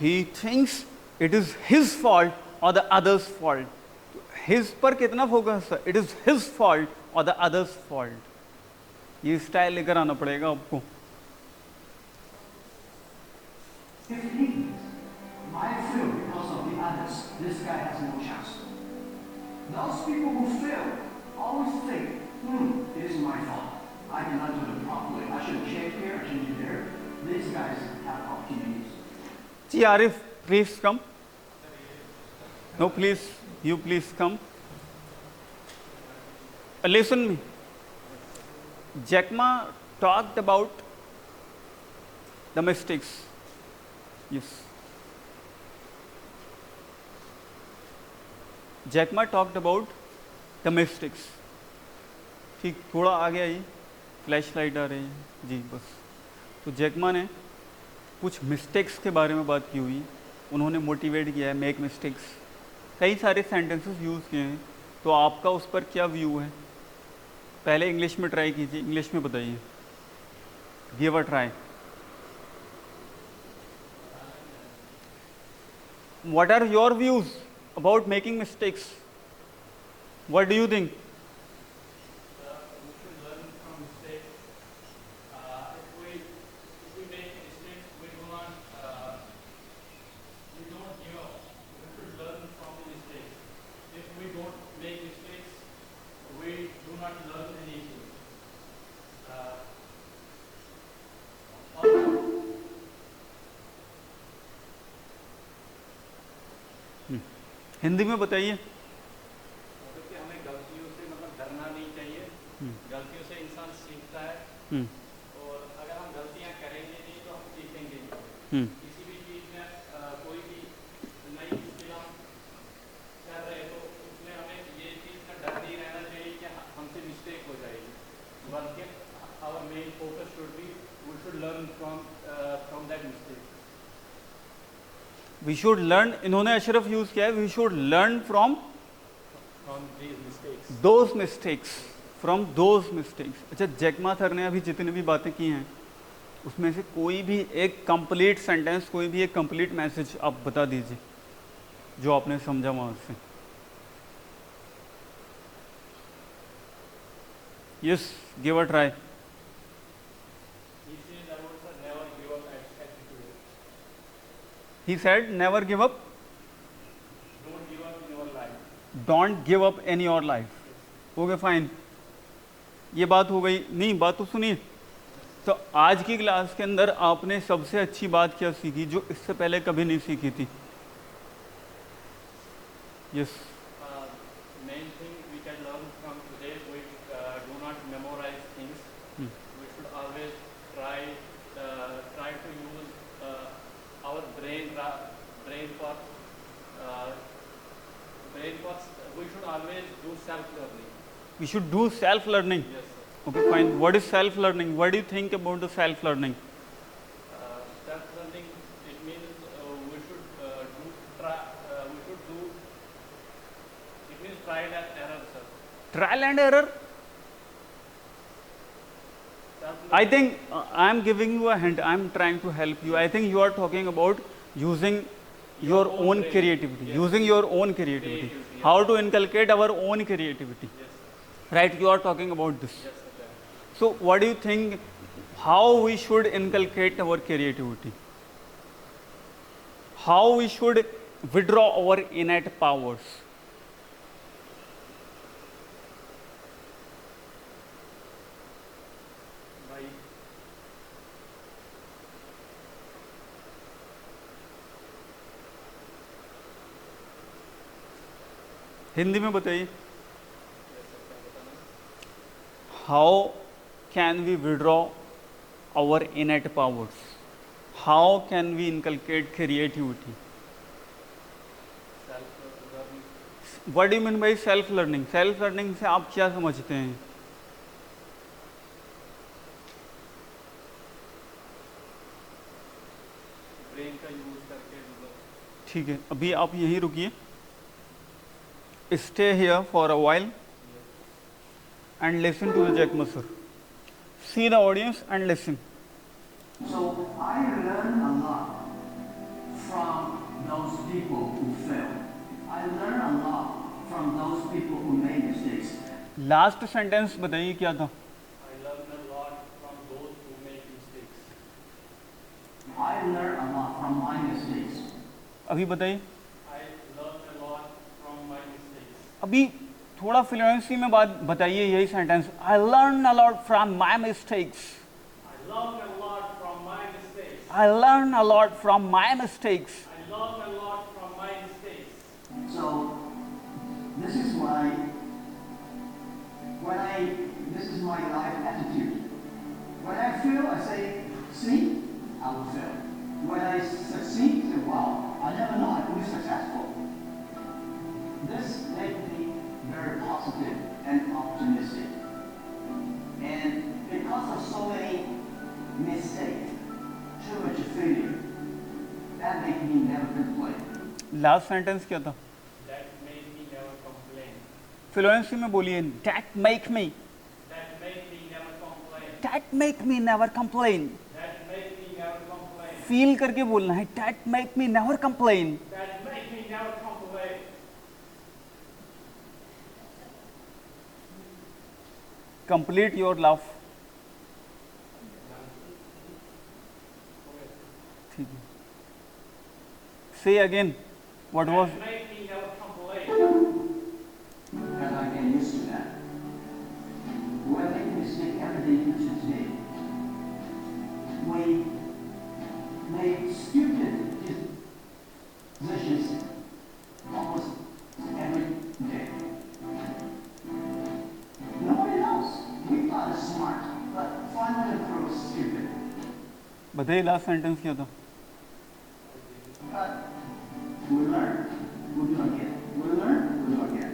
he thinks it is his fault और the others fault. His पर कितना focus है, इट इज हिज फॉल्ट और द अदर्स फॉल्ट. ये स्टाइल लेकर आना पड़ेगा आपको. If he might fail because of the others, this guy has no chance. Those people who fail always think, it is my fault. I cannot do it properly. I should change here, I change it there. These guys have opportunities. Ji Arif, please come. No, please, you please come. Listen me. Jack Ma talked about the mistakes. Yes. Jack Ma talked about the mistakes. ठीक, थोड़ा आगे आइए, flash light आ रही है जी बस. तो Jack Ma ने कुछ मिस्टेक्स के बारे में बात की हुई, उन्होंने मोटिवेट किया है, मेक मिस्टेक्स, कई सारे सेंटेंसेस यूज़ किए हैं. तो आपका उस पर क्या व्यू है? पहले इंग्लिश में ट्राई कीजिए, इंग्लिश में बताइए, give a try. What are your views about making mistakes? What do you think? Hindi में बताइए. क्योंकि हमें गलतियों से मतलब डरना नहीं चाहिए. गलतियों से इंसान सीखता है. और अगर हम गलतियां करेंगे नहीं तो हम सीखेंगे नहीं. किसी भी चीज़ में कोई भी नई स्किल हम कर रहे हैं तो उसमें हमें ये चीज़ का डर नहीं रहना चाहिए कि हमसे मिस्टेक हो जाएगी, बल्कि our main focus should be we should learn from that mistake. We should learn, इन्होंने अशरफ यूज किया है, we should learn from those mistakes, from those mistakes. अच्छा, जैकमा सर ने अभी जितनी भी बातें की हैं उसमें से कोई भी एक कंप्लीट सेंटेंस, कोई भी एक कंप्लीट मैसेज आप बता दीजिए जो आपने समझा वहाँ से. Yes, give a try. He says about the never give up attitude. He said, never give up. Don't give up in your life. Don't give up in your life. Okay fine, ये बात हो गई। नहीं, बात तो सुनिए। तो आज की क्लास के अंदर आपने सबसे अच्छी बात क्या सीखी जो इससे पहले कभी नहीं सीखी थी? Yes, Main thing we can learn from today, we do not memorize things. We should always try to use our brain for we should always do self-learning. we should do self learning. Yes, sir. Okay fine, what is self learning? What do you think about the self learning? Self-learning, it means we should it means trial and error, sir. Trial and error. I think I am giving you a hint. I am trying to help you. I think you are talking about using your own brain. creativity, Yes. using your own creativity. Creativity, yes. How to inculcate our own creativity. Yes, sir. Right, you are talking about this. Yes, sir. So what do you think, how we should inculcate our creativity? How we should withdraw our innate powers? By Hindi में बताइए। yes, sir, क्या बताना? How can we withdraw our innate powers? How can we inculcate creativity? Self-learning. What do you mean by self learning? Self learning से आप क्या समझते हैं? Brain का यूज करके मतलब ठीक है, अभी आप यहीं रुकिए। Stay here for a while and listen to the Jackma sir. See the audience and listen. So I learn a lot from those people who fail. I learn a lot from those people who made mistakes. Last sentence बताइए क्या था? I learn a lot from those who make mistakes. I learn a lot from my mistakes. अभी बताइए। I learn a lot from my mistakes. अभी थोड़ा fluency में बात बताइए यही sentence. I learn a lot from my mistakes. I learn a lot from my mistakes. I learn a lot from my mistakes. I learn a lot from my mistakes. So this is why this is my life attitude. When I fail, I say, see, I will fail. When I succeed, I say, wow, I never know I could be successful. This makes me very positive and optimistic. And because of so many mistakes, too much failure, that makes me never complain. Last sentence क्या था? That made me never complain. Fluency में बोलिए। That make me, That made me never complain. That make me never complain. That made me never complain. Feel करके बोलना है, that make me never complain. That made me never complain. Complete your laugh. ठीक है, से again what was? That made me never complain. And I get used to that. When I make a mistake every day, each and today, we make stupid decisions almost every day. Nobody knows. We thought it's smart, but finally it proves stupid. बताइए last sentence क्या था? But we learn, we do again. We learn, we do again.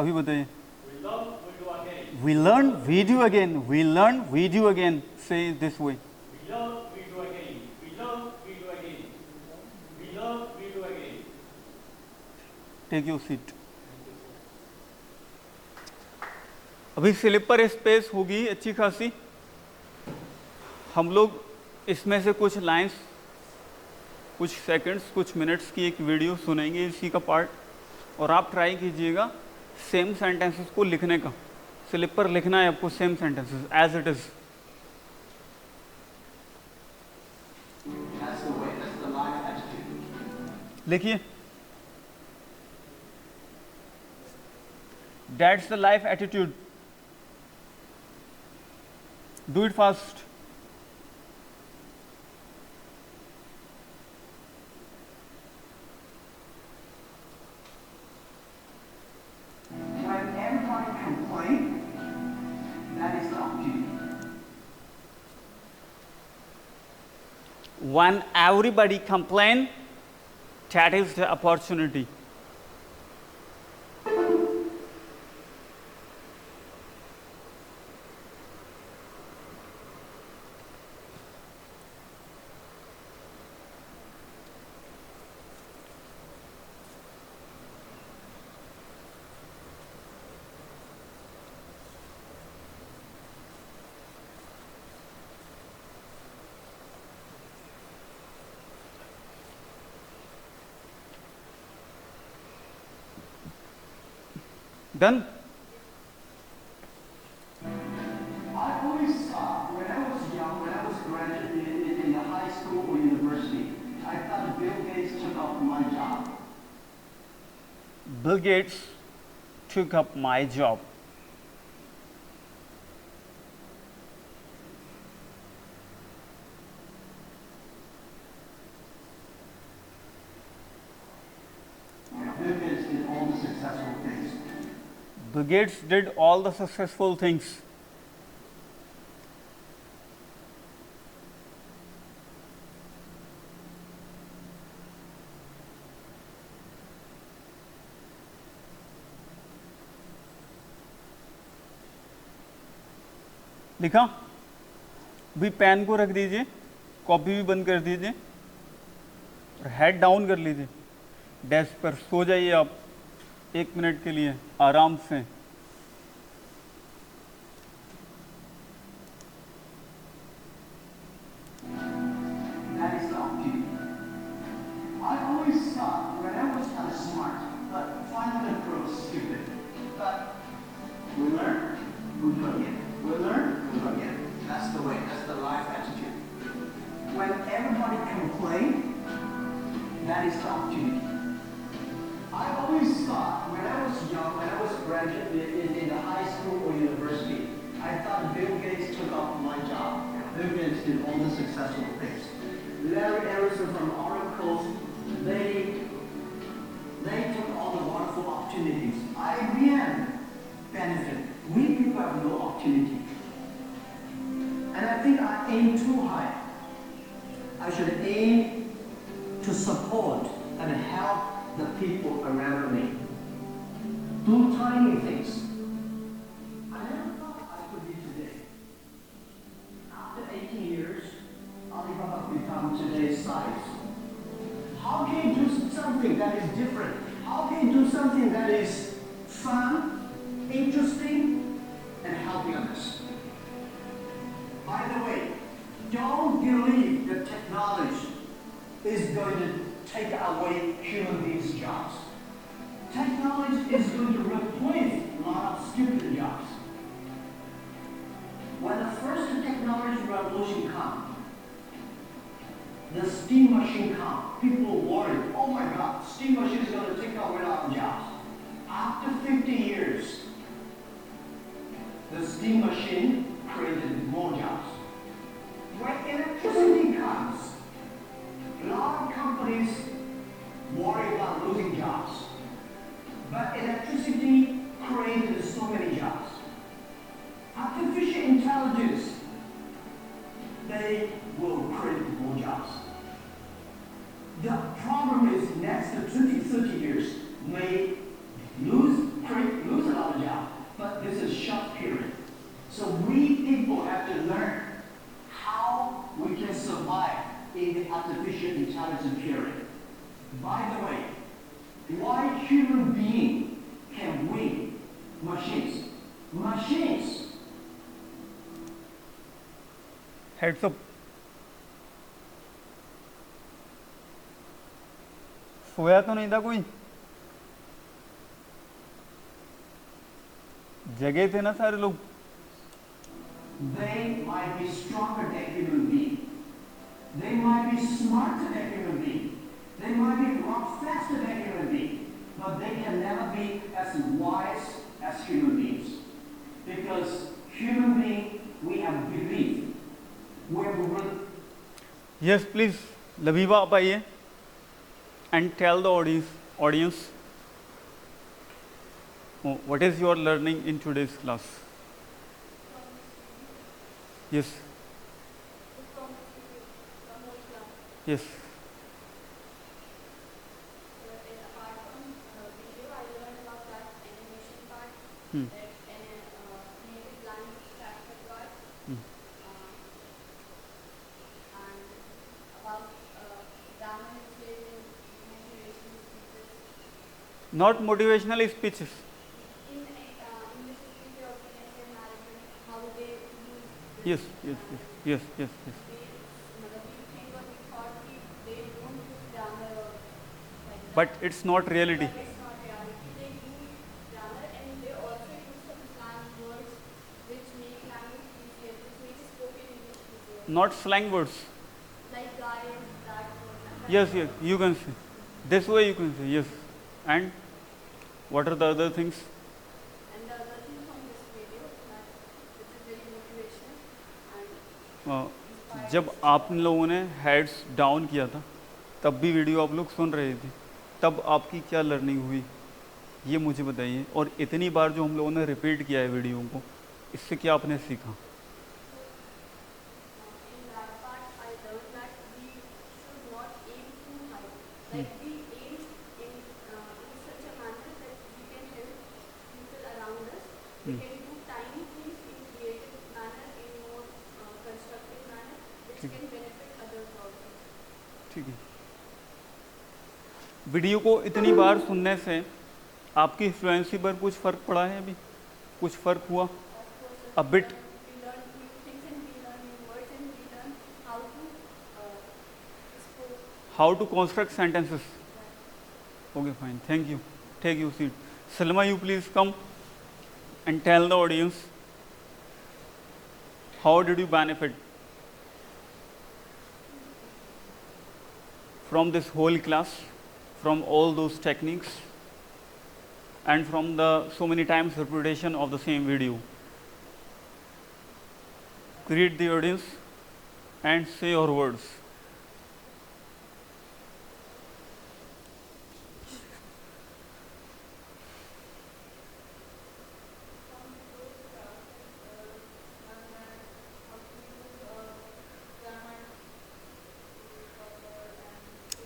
अभी बताइए। We learn, we do again. We learn, we do again. We learn, we do again. Say it this way. We learn, we do again. We learn, we do again. We learn, we do again. Take your seat. अभी sleeper space होगी अच्छी खासी। हम लोग इसमें से कुछ lines, कुछ सेकंड्स, कुछ मिनट्स की एक वीडियो सुनेंगे इसी का पार्ट, और आप ट्राई कीजिएगा सेम सेंटेंसेस को लिखने का। स्लिप पर लिखना है आपको same sentences as it is. That's the way, that's the life attitude. लिखिए. That's the life attitude. Do it fast. When everybody complains, that is the opportunity. When everybody complain, that is the opportunity. Done? I always thought, when I was young, when I was graduating in the high school or university, I thought Bill Gates took up my job. Bill Gates took up my job. Bill Gates did all the successful things. Bill Gates did all the successful things. लिखा. भी pen को रख दीजिए, copy भी बंद कर दीजिए और हेड डाउन कर लीजिए. डेस्क पर सो जाइए आप 1 मिनट के लिए आराम से. That is the opportunity. I always thought when I was kind of smart, but finally proved stupid. But we learn, we do again. We learn, we do again. That's the way, that's the life attitude. When everybody complains, that is the opportunity. I always thought when I was young, when I was graduate in the high school or university, I thought Bill Gates took up my job. Bill Gates did all the successful things. Larry Ellison from Oracle, they took all the wonderful opportunities. IBM benefit. We people have no opportunity. And I think I aim too high. I should aim to support and help the people around me. Do tiny things. I never thought I could be today. After 18 years, Alibaba become today's size. How can you do something that is different? How can you do something that is fun, interesting, and helping others? By the way, don't believe that technology is going to take away human beings' jobs. Technology is going to replace a lot of stupid jobs. When the first technology revolution comes, the steam machine comes, people worried, oh my God, steam machine is going to take away our jobs. After 50 years, the steam machine created more jobs. When electricity comes, a lot of companies worry about losing jobs. But electricity created so many jobs. Artificial intelligence, they will create more jobs. The problem is next 20, 30 years may lose a lot of jobs, but this is short period. So we people have to learn how we can survive in the artificial intelligence period. By the way, why human being can win machines? Machines. Heads up. सोया तो नहीं था कोई? जगह थे ना सारे लोग. They might be stronger than human being. They might be smarter than human being. They might be walk faster than human being. But they can never be as wise as human beings. Because human being, we have belief. Where we will Yes, please, Labiba, आप आइए and tell the audience what is your learning in today's class. Yes, yes. Apart from video, I learned about that animation part, Hmm. that native language factor part, Hmm. and about grammar usage in motivational speeches. Not motivational speeches. In English speech or can I say narrative, how they use Yes, yes, yes, yes, yes, yes. they, मतलब we think or we thought कि they don't use grammar or like that. But it's not reality. But it's not reality. They use grammar and they also use some slang words which make language easier, which makes spoken English easier. Not slang words. Like guy and that word. Yes, yes, you can say. This way you can say, yes. And what are the other things? And the other thing from this video that which is very motivational and inspiring. जब आप लोगों ने heads down किया था तब भी video आप लोग सुन रहे थे, तब आपकी क्या लर्निंग हुई ये मुझे बताइए. और इतनी बार जो हम लोगों ने रिपीट किया है वीडियो को, इससे क्या आपने सीखा? In that part, I learned that we should not aim too high. Like we aim in such a manner that we can help people around us. We can do tiny things in creative manner, in more constructive manner, which can benefit others also. ठीक है. Video को इतनी बार सुनने से आपकी fluency पर कुछ फ़र्क पड़ा है? अभी कुछ फ़र्क हुआ? Of course, A bit. we learn new things and we learn new words and we learn how to spoke. How to construct sentences. Okay, fine. Thank you. Take your seat. Salma, you please come and tell the audience how did you benefit from this whole class, from all those techniques, and from the so many times repetition of the same video. Greet the audience and say your words.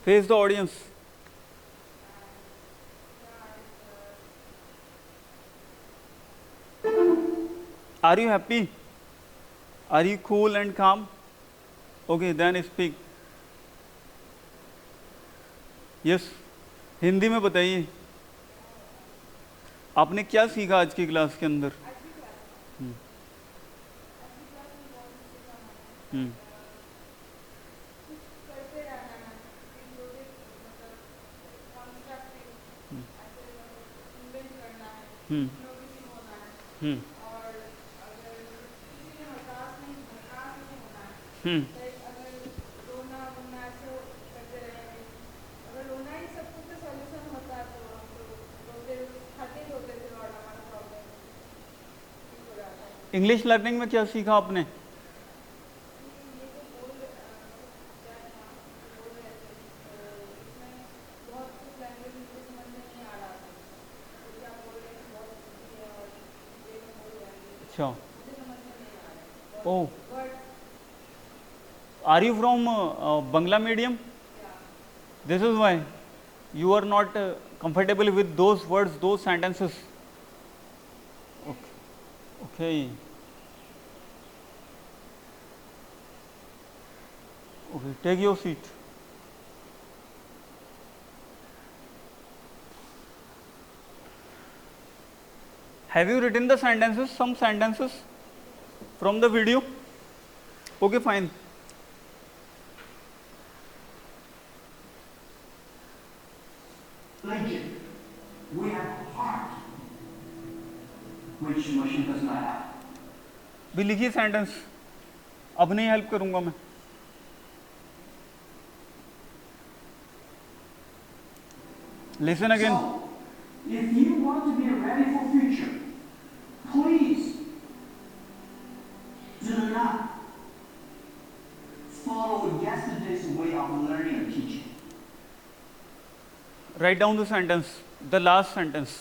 Face the audience. Are you happy? Are you cool and calm? Okay, then speak. Yes. Hindi में बताइए आपने क्या सीखा आज की class के अंदर? हम्म. करते रहना है, मतलब constructive, ऐसे invent करना है, हम्म. innovative होना है, हम्म. और अगर किसी में हताश नहीं होना है, हम्म. like अगर रोना वोना ऐसे करते रहेंगे, अगर रोना ही सब कुछ का solution होता है तो हम लोग रोते थे और हमारा problem ठीक हो जाता है. इंग्लिश लर्निंग में क्या सीखा आपने? ये तो बोल क्या था बोल रहे थे इसमें बहुत कुछ लैंग्वेज मुझे समझ में नहीं आ रहा था, तो क्या बोल रहे थे बहुत इजी है और ये तो बोल रहे हैं अच्छा. मुझे समझ में नहीं आ रहा. Oh, word are you from Bangla medium? This is why you are not comfortable with those words, those sentences. Okay. Okay. Okay, take your seat. Have you written the sentences, some sentences from the video? Okay, fine. Legion, we have heart. which machine does not have. भी लिखिए sentence, अब नहीं help करूंगा मैं। Listen again. So, if you want to be ready for future, please do not follow yesterday's way of learning and teaching. Write down the sentence, the last sentence.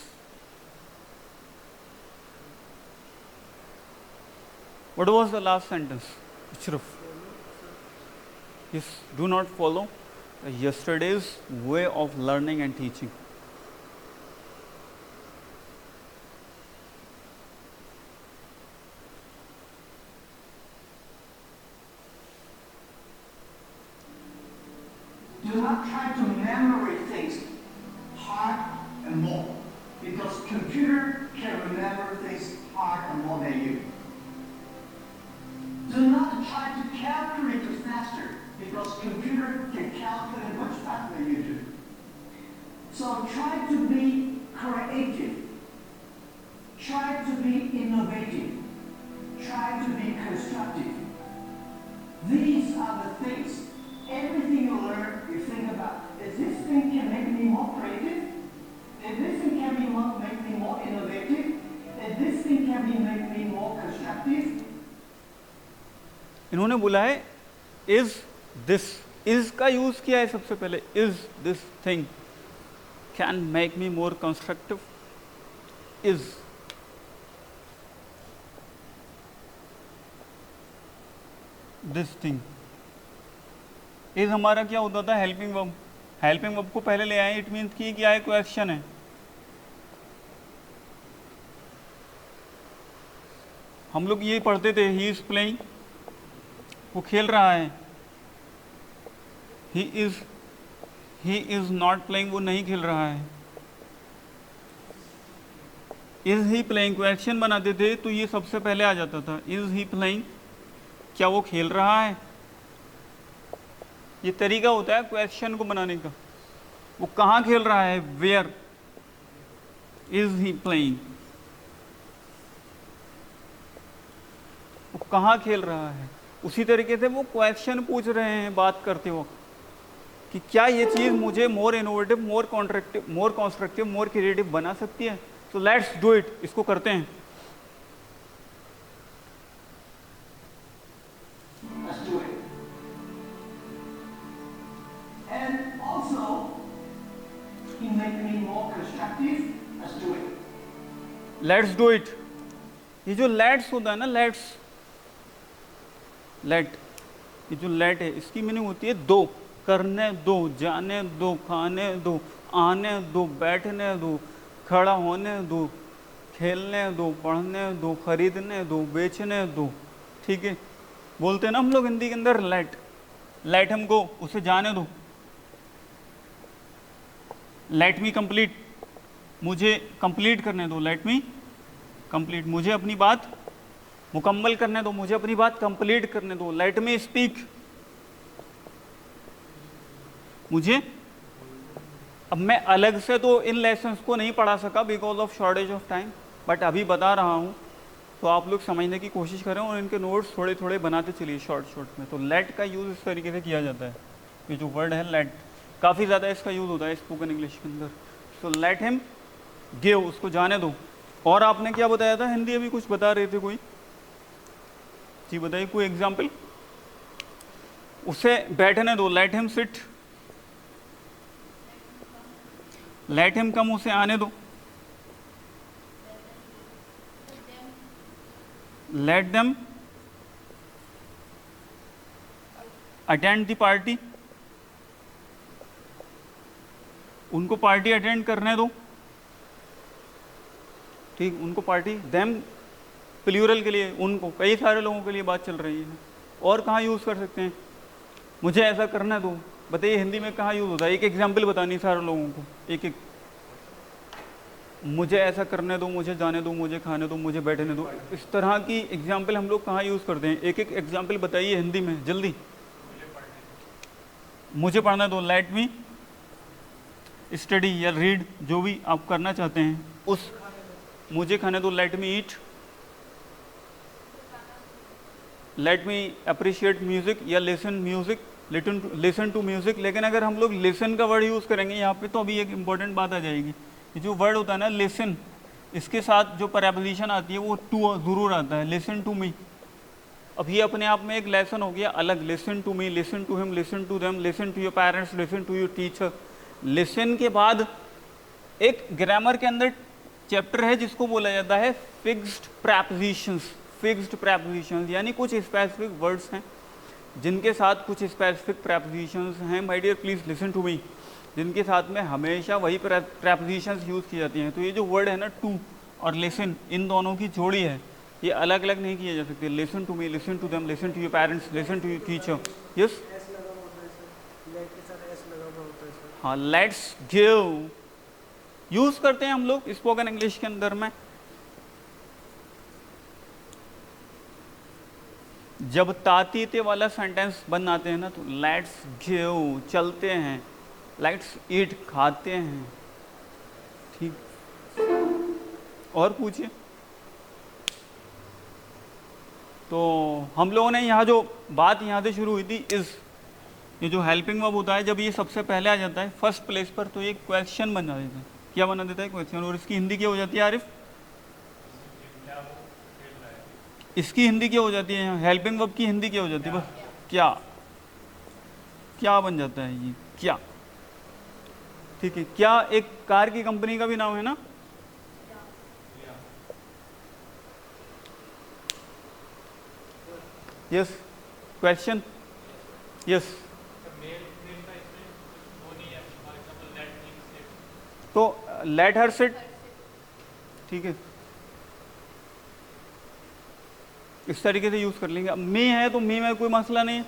What was the last sentence? Ashraf. Yes, do not follow yesterday's way of learning and teaching. Do not try to memorize things hard and more, because computer can remember things hard and more than you. Do not try to calculate it faster, because computer can calculate much faster than you do. So try to be creative. Try to be innovative. Try to be constructive. These are the things. Everything you learn, you think about, is this thing can make me more creative? If this thing can make me more innovative? If this thing can make me more constructive? इन्होंने बोला है is this, is का use किया है सबसे पहले। Is this thing can make me more constructive. Is this thing, is हमारा क्या होता था? Helping verb. हेल्पिंग वर्ब को पहले ले आए, इट मीन्स कि क्या है? क्वेश्चन है। हम लोग ये पढ़ते थे, ही इज प्लेइंग, वो खेल रहा है। ही इज नॉट प्लेइंग, वो नहीं खेल रहा है। इज ही प्लेइंग क्वेश्चन बनाते थे तो ये सबसे पहले आ जाता था। इज ही प्लेइंग, क्या वो खेल रहा है? ये तरीका होता है क्वेश्चन को बनाने का। वो कहाँ खेल रहा है? वेयर इज ही प्लेइंग, वो कहाँ खेल रहा है। उसी तरीके से वो क्वेश्चन पूछ रहे हैं बात करते वक्त कि क्या ये चीज़ मुझे मोर इनोवेटिव, मोर कंस्ट्रक्टिव, मोर क्रिएटिव बना सकती है। तो लेट्स डू इट, इसको करते हैं। Let's do it. And also, to make me more constructive, let's do it. Let's do it, ये जो लेट्स होता है ना, लेट्स, लेट, ये जो लेट है इसकी मीनिंग होती है दो, करने दो, जाने दो, खाने दो, आने दो, बैठने दो, खड़ा होने दो, खेलने दो, पढ़ने दो, खरीदने दो, बेचने दो। ठीक है, बोलते हैं ना हम लोग हिंदी के अंदर लेट, लेट हम गो, उसे जाने दो। लेट मी कंप्लीट, मुझे कंप्लीट करने दो। लेट मी कंप्लीट, मुझे अपनी बात मुकम्मल करने दो, मुझे अपनी बात कंप्लीट करने दो। लेट मी स्पीक, मुझे, अब मैं अलग से तो इन लेसन्स को नहीं पढ़ा सका because of shortage of time, but अभी बता रहा हूँ तो आप लोग समझने की कोशिश करें और इनके नोट्स थोड़े थोड़े बनाते चलिए शॉर्ट में। तो लेट का यूज़ इस तरीके से किया जाता है। ये जो वर्ड है लेट, काफ़ी ज़्यादा इसका यूज़ होता है स्पोकन इंग्लिश के अंदर। तो लेट हिम गिव, उसको जाने दो। और आपने क्या बताया था? हिंदी अभी कुछ बता रहे थे कोई, जी बताइए कोई एग्जाम्पल। उसे बैठने दो, let him sit. Let him come, उसे आने दो। Let them attend the party, उनको पार्टी अटेंड करने दो। ठीक, उनको पार्टी, देम प्लूरल के लिए, उनको, कई सारे लोगों के लिए बात चल रही है। और कहाँ यूज़ कर सकते हैं? मुझे ऐसा करना दो, बताइए हिंदी में कहाँ यूज़ होता है? एक एग्जाम्पल बतानी सारे लोगों को, एक एक। मुझे ऐसा करने दो, मुझे जाने दो, मुझे खाने दो, मुझे बैठने दो। इस तरह की एग्जाम्पल हम लोग कहाँ यूज़ करते हैं? एक एक एग्जाम्पल बताइए हिंदी में जल्दी। मुझे पढ़ने दो, लेट मी स्टडी या रीड, जो भी आप करना चाहते हैं उस मुझे खाने दो, let me eat, let me appreciate music या listen music, listen to music. लेकिन अगर हम लोग लिसन का वर्ड यूज़ करेंगे यहाँ पे तो अभी एक इंपॉर्टेंट बात आ जाएगी। ये जो वर्ड होता है ना लिसन, इसके साथ जो प्रेपोजिशन आती है वो टू ज़रूर आता है, लिसन टू मी। अब ये अपने आप में एक लेसन हो गया अलग, listen to me, listen to him, listen to them, listen to your parents, listen to your teacher. Listen के बाद एक ग्रामर के अंदर चैप्टर है जिसको बोला जाता है फिक्स्ड प्रेपोजिशंस। फिक्स्ड प्रेपोजिशंस यानी कुछ स्पेसिफिक वर्ड्स हैं जिनके साथ कुछ स्पेसिफिक प्रेपोजिशंस हैं, my dear please listen to me, जिनके साथ में हमेशा वही प्रेपोजिशंस यूज़ की जाती हैं। तो ये जो वर्ड है ना टू और लिसन, इन दोनों की जोड़ी है, ये अलग अलग नहीं किए जा सकते। Listen to me, listen to them, listen to your parents, listen to your teacher. Yes, S लगा हुआ होता है सर, लेट के साथ एस लगा हुआ होता है सर। हाँ, लेट्स गिव यूज करते हैं हम लोग स्पोकन इंग्लिश के अंदर में। जब तातीते वाला सेंटेंस बनाते हैं ना तो लेट्स गिव चलते हैं, लेट्स ईट खाते हैं, ठीक। और पूछिए। तो हम लोगों ने यहाँ जो बात यहाँ से शुरू हुई थी इस, ये जो हेल्पिंग वर्ब होता है जब ये सबसे पहले आ जाता है फर्स्ट प्लेस पर तो ये क्वेश्चन बना देता है। क्या बना देता है? क्वेश्चन। और इसकी हिंदी क्या हो जाती है आरिफ? इसकी हिंदी क्या हो जाती है? हेल्पिंग वर्ब की हिंदी क्या हो जाती है? बस क्या, क्या बन जाता है ये क्या, ठीक है। क्या एक कार की कंपनी का भी नाम है ना? Yes, question, yes. तो लेट हर सिट, ठीक है, इस तरीके से यूज कर लेंगे। अब मी है तो मी में कोई मसला नहीं है,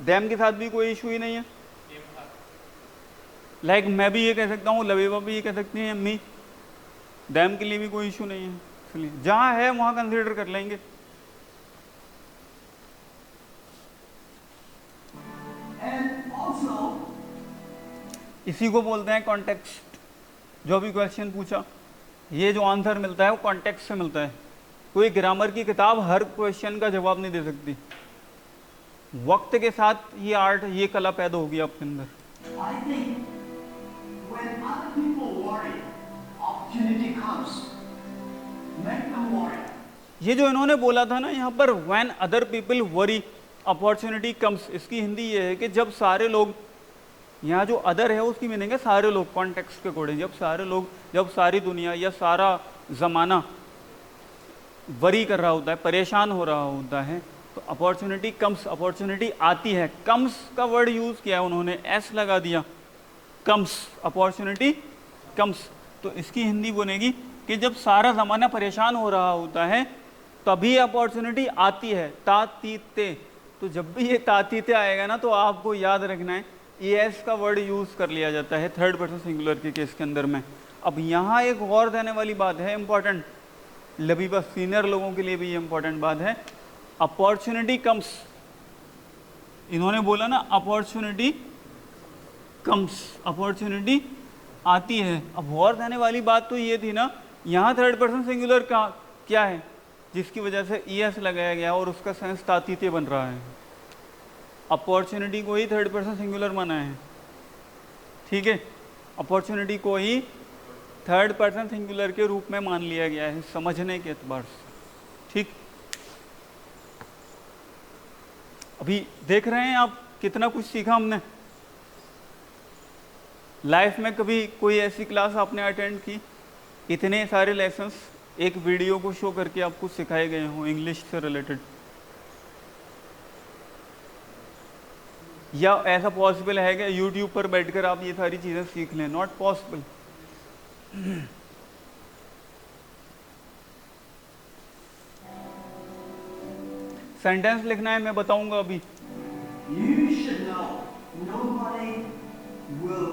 देम के साथ भी कोई इशू ही नहीं है। लाइक मैं भी ये कह सकता हूँ, लबीबा भी ये कह सकती हैं मी, देम के लिए भी कोई इशू नहीं है। इसलिए जहाँ है वहाँ कंसीडर कर लेंगे। And also, इसी को बोलते हैं कॉन्टेक्स्ट। जो अभी क्वेश्चन पूछा, ये जो आंसर मिलता है वो कॉन्टेक्स्ट से मिलता है। कोई ग्रामर की किताब हर क्वेश्चन का जवाब नहीं दे सकती। वक्त के साथ ये आर्ट, ये कला पैदा होगी आपके अंदर। I think when other people worry, opportunity comes. Make them worry. ये जो इन्होंने बोला था ना यहाँ पर, when other people worry opportunity comes, इसकी हिंदी ये है कि जब सारे लोग, यहाँ जो अदर है उसकी मीनिंग है सारे लोग, कॉन्टेक्स्ट के अकॉर्डिंग, जब सारे लोग, जब सारी दुनिया या सारा ज़माना वरी कर रहा होता है, परेशान हो रहा होता है, तो अपॉर्चुनिटी कम्स, अपॉर्चुनिटी आती है। कम्स का वर्ड यूज़ किया उन्होंने, एस लगा दिया, कम्स, अपॉर्चुनिटी कम्स। तो इसकी हिंदी बनेगी कि जब सारा ज़माना परेशान हो रहा होता है तभी अपॉर्चुनिटी आती है। तातीते, तो जब भी ये तातीते आएगा ना तो आपको याद रखना है एस का वर्ड यूज़ कर लिया जाता है थर्ड पर्सन सिंगुलर के केस के अंदर में। अब यहाँ एक गौर देने वाली बात है, इंपॉर्टेंट, लबीबा सीनियर लोगों के लिए भी ये इंपॉर्टेंट बात है। अपॉर्चुनिटी कम्स, इन्होंने बोला ना अपॉर्चुनिटी कम्स, अपॉर्चुनिटी आती है। अब गौर देने वाली बात तो ये थी ना, यहाँ थर्ड पर्सन सिंगुलर का क्या है जिसकी वजह से एस लगाया गया और उसका सेंस तातीते बन रहा है। अपॉर्चुनिटी को ही थर्ड पर्सन सिंगुलर माना है, ठीक है, अपॉर्चुनिटी को ही थर्ड पर्सन सिंगुलर के रूप में मान लिया गया है समझने के एतबार से, ठीक। अभी देख रहे हैं आप कितना कुछ सीखा हमने। लाइफ में कभी कोई ऐसी क्लास आपने अटेंड की, इतने सारे लेसन्स एक वीडियो को शो करके आपको सिखाए गए हों इंग्लिश से रिलेटेड? या ऐसा पॉसिबल है कि यूट्यूब पर बैठकर आप ये सारी चीज़ें सीख लें? Not possible. सेंटेंस लिखना है, मैं बताऊंगा अभी। You should know nobody will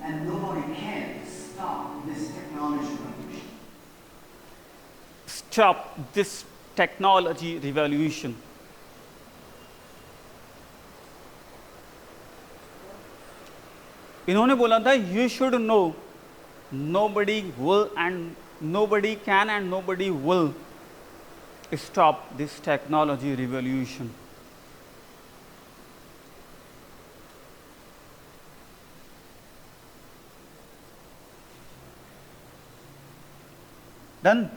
and nobody can stop this technology revolution. Stop this technology revolution. इन्होंने बोला था you should know nobody will and nobody can and nobody will stop this technology revolution. Done?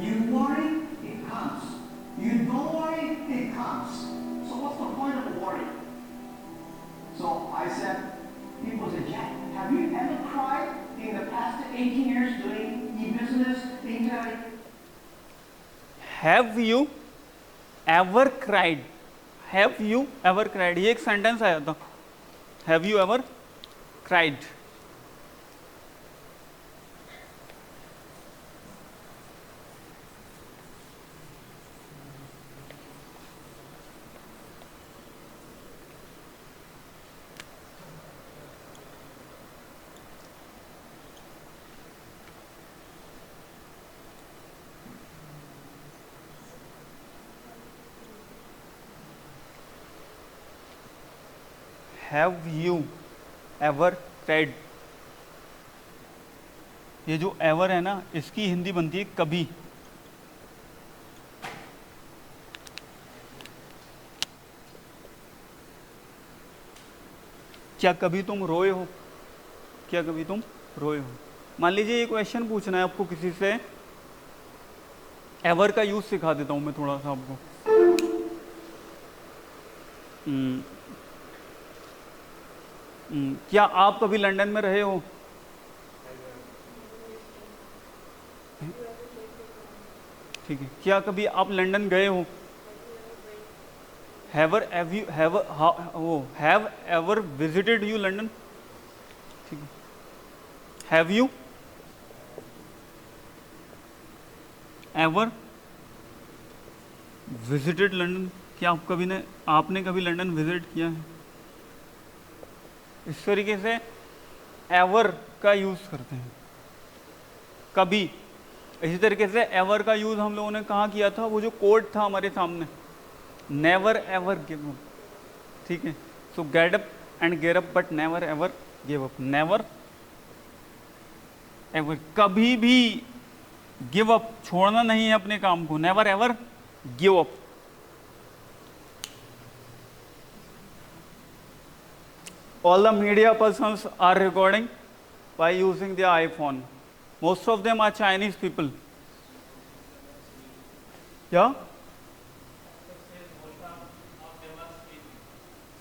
You worry, it comes. You don't worry, it comes. So what's the point of worry? So I said, people said, Jack, have you ever cried in the past 18 years doing e-business, internet? Have you ever cried? Have you ever cried? ये एक sentence आया था. Have you ever cried? Have you ever cried? ये जो ever है ना, इसकी हिंदी बनती है कभी. क्या कभी तुम रोए हो? क्या कभी तुम रोए हो? मान लीजिए ये क्वेश्चन पूछना है आपको किसी से, एवर का यूज सिखा देता हूं मैं थोड़ा सा आपको. क्या आप कभी लंदन में रहे हो? ठीक है. क्या कभी आप लंदन गए हो? Have ever visited you London? ठीक है. Have you ever visited London? क्या आपने कभी लंदन विजिट किया है? इस तरीके से एवर का यूज करते हैं, कभी. इसी तरीके से एवर का यूज हम लोगों ने कहाँ किया था? वो जो कोड था हमारे सामने, नेवर एवर गिव अप. ठीक है. सो get up and get up but never ever give up. Never ever, कभी भी गिव अप, छोड़ना नहीं है अपने काम को. Never ever give up. All the media persons are recording by using their iPhone. Most of them are Chinese people. Yeah?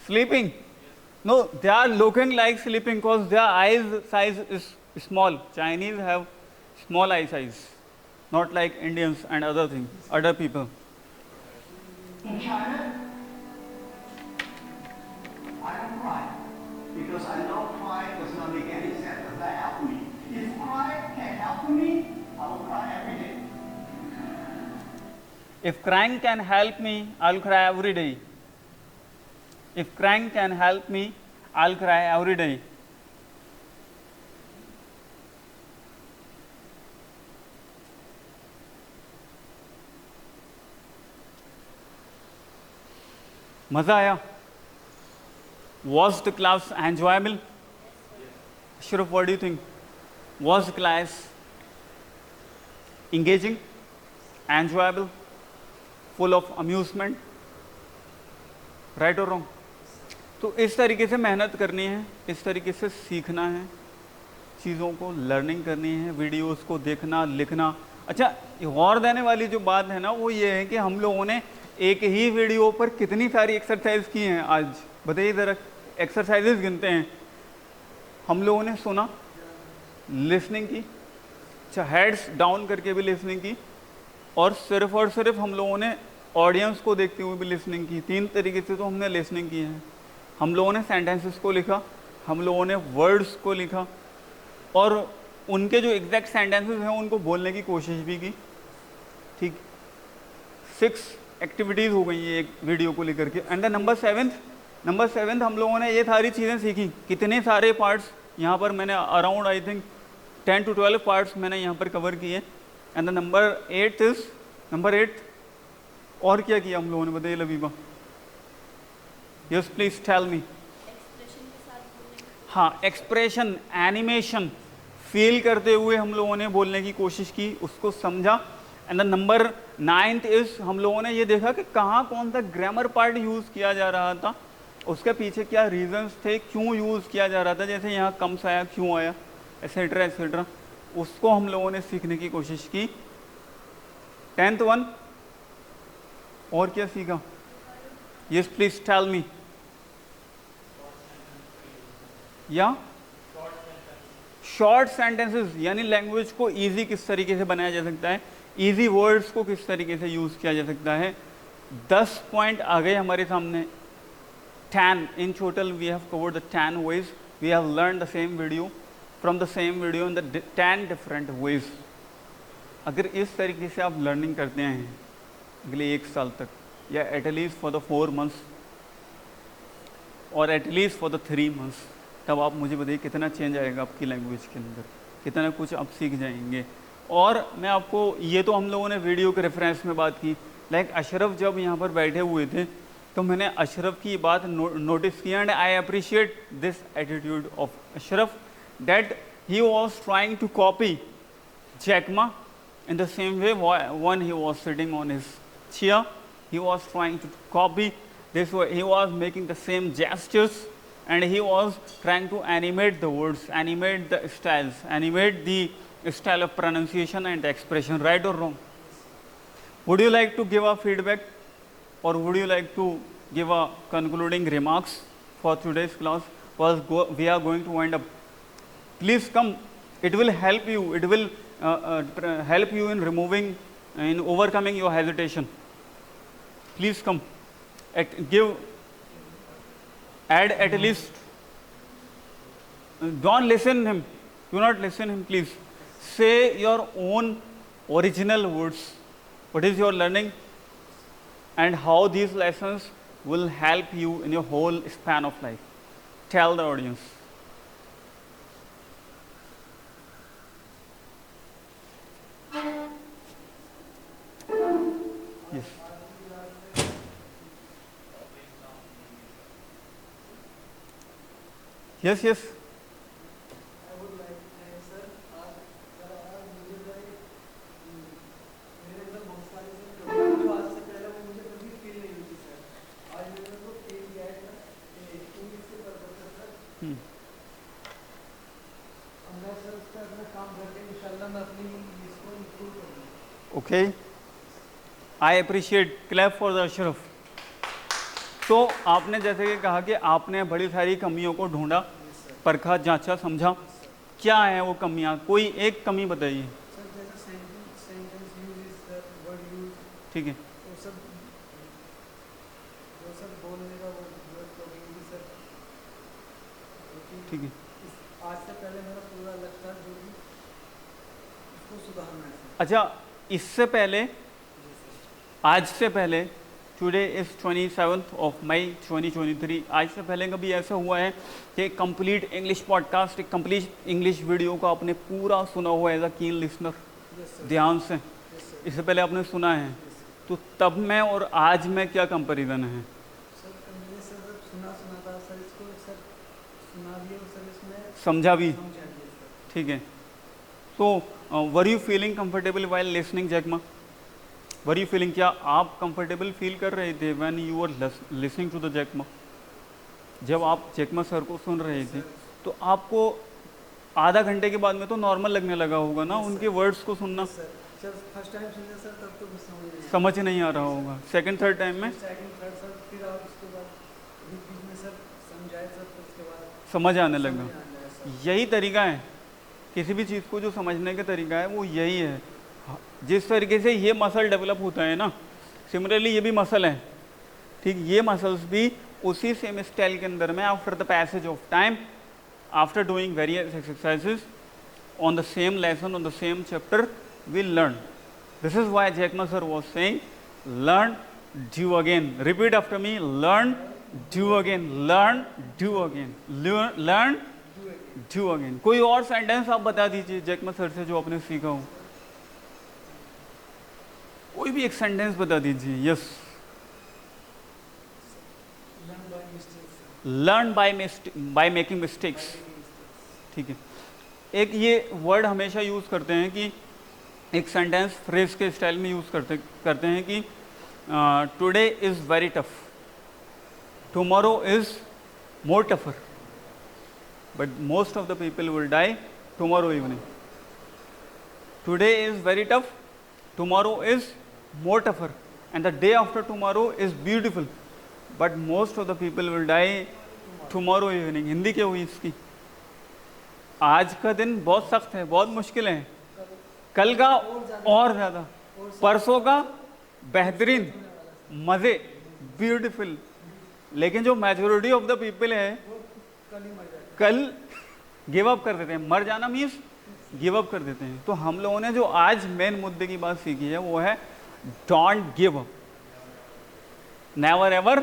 Sleeping? No, they are looking like sleeping because their eyes size is small. Chinese have small eye size, not like Indians and other things, other people. In China, I don't cry because I know crying does not make any sense. Does that help me? If crying can help me, I will cry every day. If crying can help me, I'll cry every day. If crying can help me, I'll cry every day. मज़ा आया? Was the class enjoyable? Ashraf, what do you think? Was the class engaging, enjoyable, full of amusement? Right or wrong? तो इस तरीके से मेहनत करनी है, इस तरीके से सीखना है, चीज़ों को लर्निंग करनी है, वीडियोस को देखना, लिखना. अच्छा, गौर देने वाली जो बात है ना, वो ये है कि हम लोगों ने एक ही वीडियो पर कितनी सारी एक्सरसाइज की हैं आज. बताइए ज़रा, एक्सरसाइजेज गिनते हैं. हम लोगों ने सुना, लिसनिंग की, अच्छा हेड्स डाउन करके भी लिसनिंग की, और सिर्फ हम लोगों ने ऑडियंस को देखते हुए भी लिसनिंग की. 3 तरीके से तो हमने लिसनिंग की है. हम लोगों ने सेंटेंसेस को लिखा, हम लोगों ने वर्ड्स को लिखा, और उनके जो एग्जैक्ट सेंटेंसेस हैं उनको बोलने की कोशिश भी की. ठीक, 6 एक्टिविटीज़ हो गई ये एक वीडियो को लेकर के. एंड द नंबर सेवन्थ हम लोगों ने ये सारी चीज़ें सीखी. कितने सारे पार्ट्स यहाँ पर मैंने around I think 10 to 12 parts मैंने यहाँ पर कवर किए. एंड द नंबर 8 और क्या किया हम लोगों ने? बताइए Labiba. Yes please tell me. हाँ, एक्सप्रेशन, एनिमेशन, फील करते हुए हम लोगों ने बोलने की कोशिश की, उसको समझा। And the number 9th is हम लोगों ने ये देखा कि कहाँ कौन सा ग्रामर पार्ट यूज़ किया जा रहा था, उसके पीछे क्या रीजंस थे, क्यों यूज़ किया जा रहा था, जैसे यहाँ कम्स आया, क्यों आया, एसेट्रा एसेट्रा, उसको हम लोगों ने सीखने की कोशिश की। 10th वन और क्या सीखा? Yes please tell me. या शॉर्ट सेंटेंसेस, यानी लैंग्वेज को इजी किस तरीके से बनाया जा सकता है, इजी वर्ड्स को किस तरीके से यूज़ किया जा सकता है। 10 पॉइंट आ गए हमारे सामने। 10 in total we have covered the 10 ways. We have learned the same video from the same video in the 10 different ways. अगर इस तरीके से आप लर्निंग करते हैं अगले 1 साल तक, या एटलीस्ट फॉर द 4 months और एटलीस्ट फॉर द 3 months, तब आप मुझे बताइए कितना चेंज आएगा आपकी लैंग्वेज के अंदर, कितना कुछ आप सीख जाएंगे। और मैं आपको, ये तो हम लोगों ने वीडियो के रेफरेंस में बात की, लाइक अशरफ जब यहाँ पर बैठे हुए थे तो मैंने अशरफ की बात नोटिस किया, and I appreciate this attitude of Ashraf that he was trying to copy Jack Ma in the same way when he was sitting on his chair, he was trying to copy this way, he was making the same gestures and he was trying to animate the words, animate the styles, animate the style of pronunciation and expression, right or wrong? Would you like to give a feedback or would you like to give a concluding remarks for today's class? We are going to wind up. Please come, it will help you, it will help you in overcoming your hesitation. Please come, add at least, don't listen him, do not listen him, please. Say your own original words, what is your learning and how these lessons will help you in your whole span of life. Tell the audience. Yes. Yes, yes. I would like to thank sir. आज मुझे भाई मेरे अंदर बहुत सारी चीजें जो आज से पहले वो मुझे कभी फील नहीं हुई थी सर। आज मेरे को फील किया है कि इंग्लिश से परफेक्ट सर। अब मैं सर उस पर अपना काम करके इंशाल्लाह मैं अपनी इंग्लिश को इम्प्रूव करूँगा। Okay. I appreciate, clap for the Ashraf. तो आपने जैसे कि कहा कि आपने बड़ी सारी कमियों को ढूंढा, परखा, जांचा, समझा, क्या है वो कमियां, कोई एक कमी बताइए। सर जैसे sentence use sir, word use, ठीक है, वो सब बोलने का वो जरूरत तो होगी सर। ठीक है। आज से पहले मेरा पूरा लक्ष्य था जो कि उसको सुधारना है सर। अच्छा, इससे पहले, आज से पहले, today is 27th of May 2023, आज से पहले कभी ऐसा हुआ है कि कंप्लीट इंग्लिश पॉडकास्ट, एक कंप्लीट इंग्लिश वीडियो को आपने पूरा सुना हुआ एज अ कीन लिसनर, ध्यान से, इससे पहले आपने सुना है, तो तब में और आज में क्या कंपैरिजन है? सर मैंने सर सुना था सर, इसको सर सुना भी और सर इसमें समझा भी, समझा दिया सर। ठीक है। तो were you feeling comfortable while listening Jack Ma? Were you feeling, क्या आप कंफर्टेबल फील कर रहे थे when you are listening to the Jack Ma? जब आप जैकमा सर को सुन रहे थे तो आपको आधा घंटे के बाद में तो नॉर्मल लगने लगा होगा ना उनके वर्ड्स को सुनना? सर जब फर्स्ट टाइम सुने सर तब तो कुछ समझ नहीं आ रहा होगा, सेकंड थर्ड टाइम में सेकंड थर्ड सर, फिर आप उसके बाद बीच में सर समझाए सर, तो उसके बाद समझ आने लगा। समझ आ गया सर। यही तरीका है, किसी भी चीज़ को जो समझने का तरीका है वो यही है। जिस तरीके से ये मसल डेवलप होता है ना, सिमिलरली ये भी मसल है, ठीक, ये मसल्स भी उसी सेम स्टाइल के अंदर में after the passage of time, after doing various exercises on the same lesson, on the same chapter, will learn. This is why Jack Ma sir was saying learn, do again, repeat after me, learn, do again, learn, do again, learn, do again. कोई और sentence आप बता दीजिए Jack Ma sir से जो आपने सीखा हो, कोई भी एक सेंटेंस बता दीजिए। Yes, learn by making mistakes, ठीक है। एक ये वर्ड हमेशा यूज़ करते हैं कि एक सेंटेंस फ्रेज के स्टाइल में यूज़ करते हैं कि today is very tough, tomorrow is more tougher, but most of the people will die tomorrow evening. Today is very tough, tomorrow is more tougher, and the day after tomorrow is beautiful, but most of the people will die tomorrow evening. Hindi क्या हुई इसकी? आज का दिन बहुत सख्त है, बहुत मुश्किल है, कल का और ज़्यादा, परसों का बेहतरीन, मज़े, ब्यूटीफुल। लेकिन जो मेजोरिटी ऑफ द पीपल है कल गिव अप कर देते हैं। मर जाना मीन्स गिव अप कर देते हैं। तो हम लोगों ने जो आज मेन मुद्दे की बात सीखी है वो है don't give up, never ever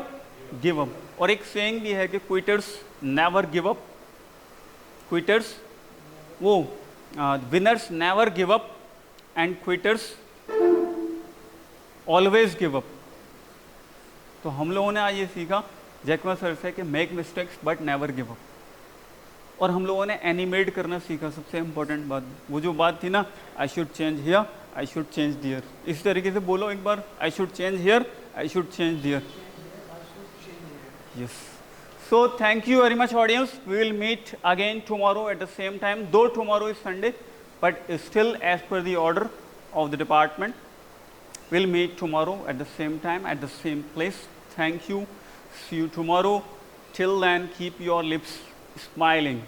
give up. और एक सेइंग भी है कि quitters never give up, quitters वो winners never give up and quitters always give up. तो हम लोगों ने आज ये सीखा जैक मा सर से कि make mistakes but never give up. और हम लोगों ने एनिमेट करना सीखा, सबसे इम्पोर्टेंट बात, वो जो बात थी ना, I should change here, I should change there. इस तरीके से बोलो एक बार, I should change here, I should change there. Yes, so thank you very much audience. We will meet again tomorrow at the same time, though tomorrow is Sunday, but still as per the order of the department, we'll meet tomorrow at the same time at the same place. Thank you, see you tomorrow. Till then, keep your lips smiling.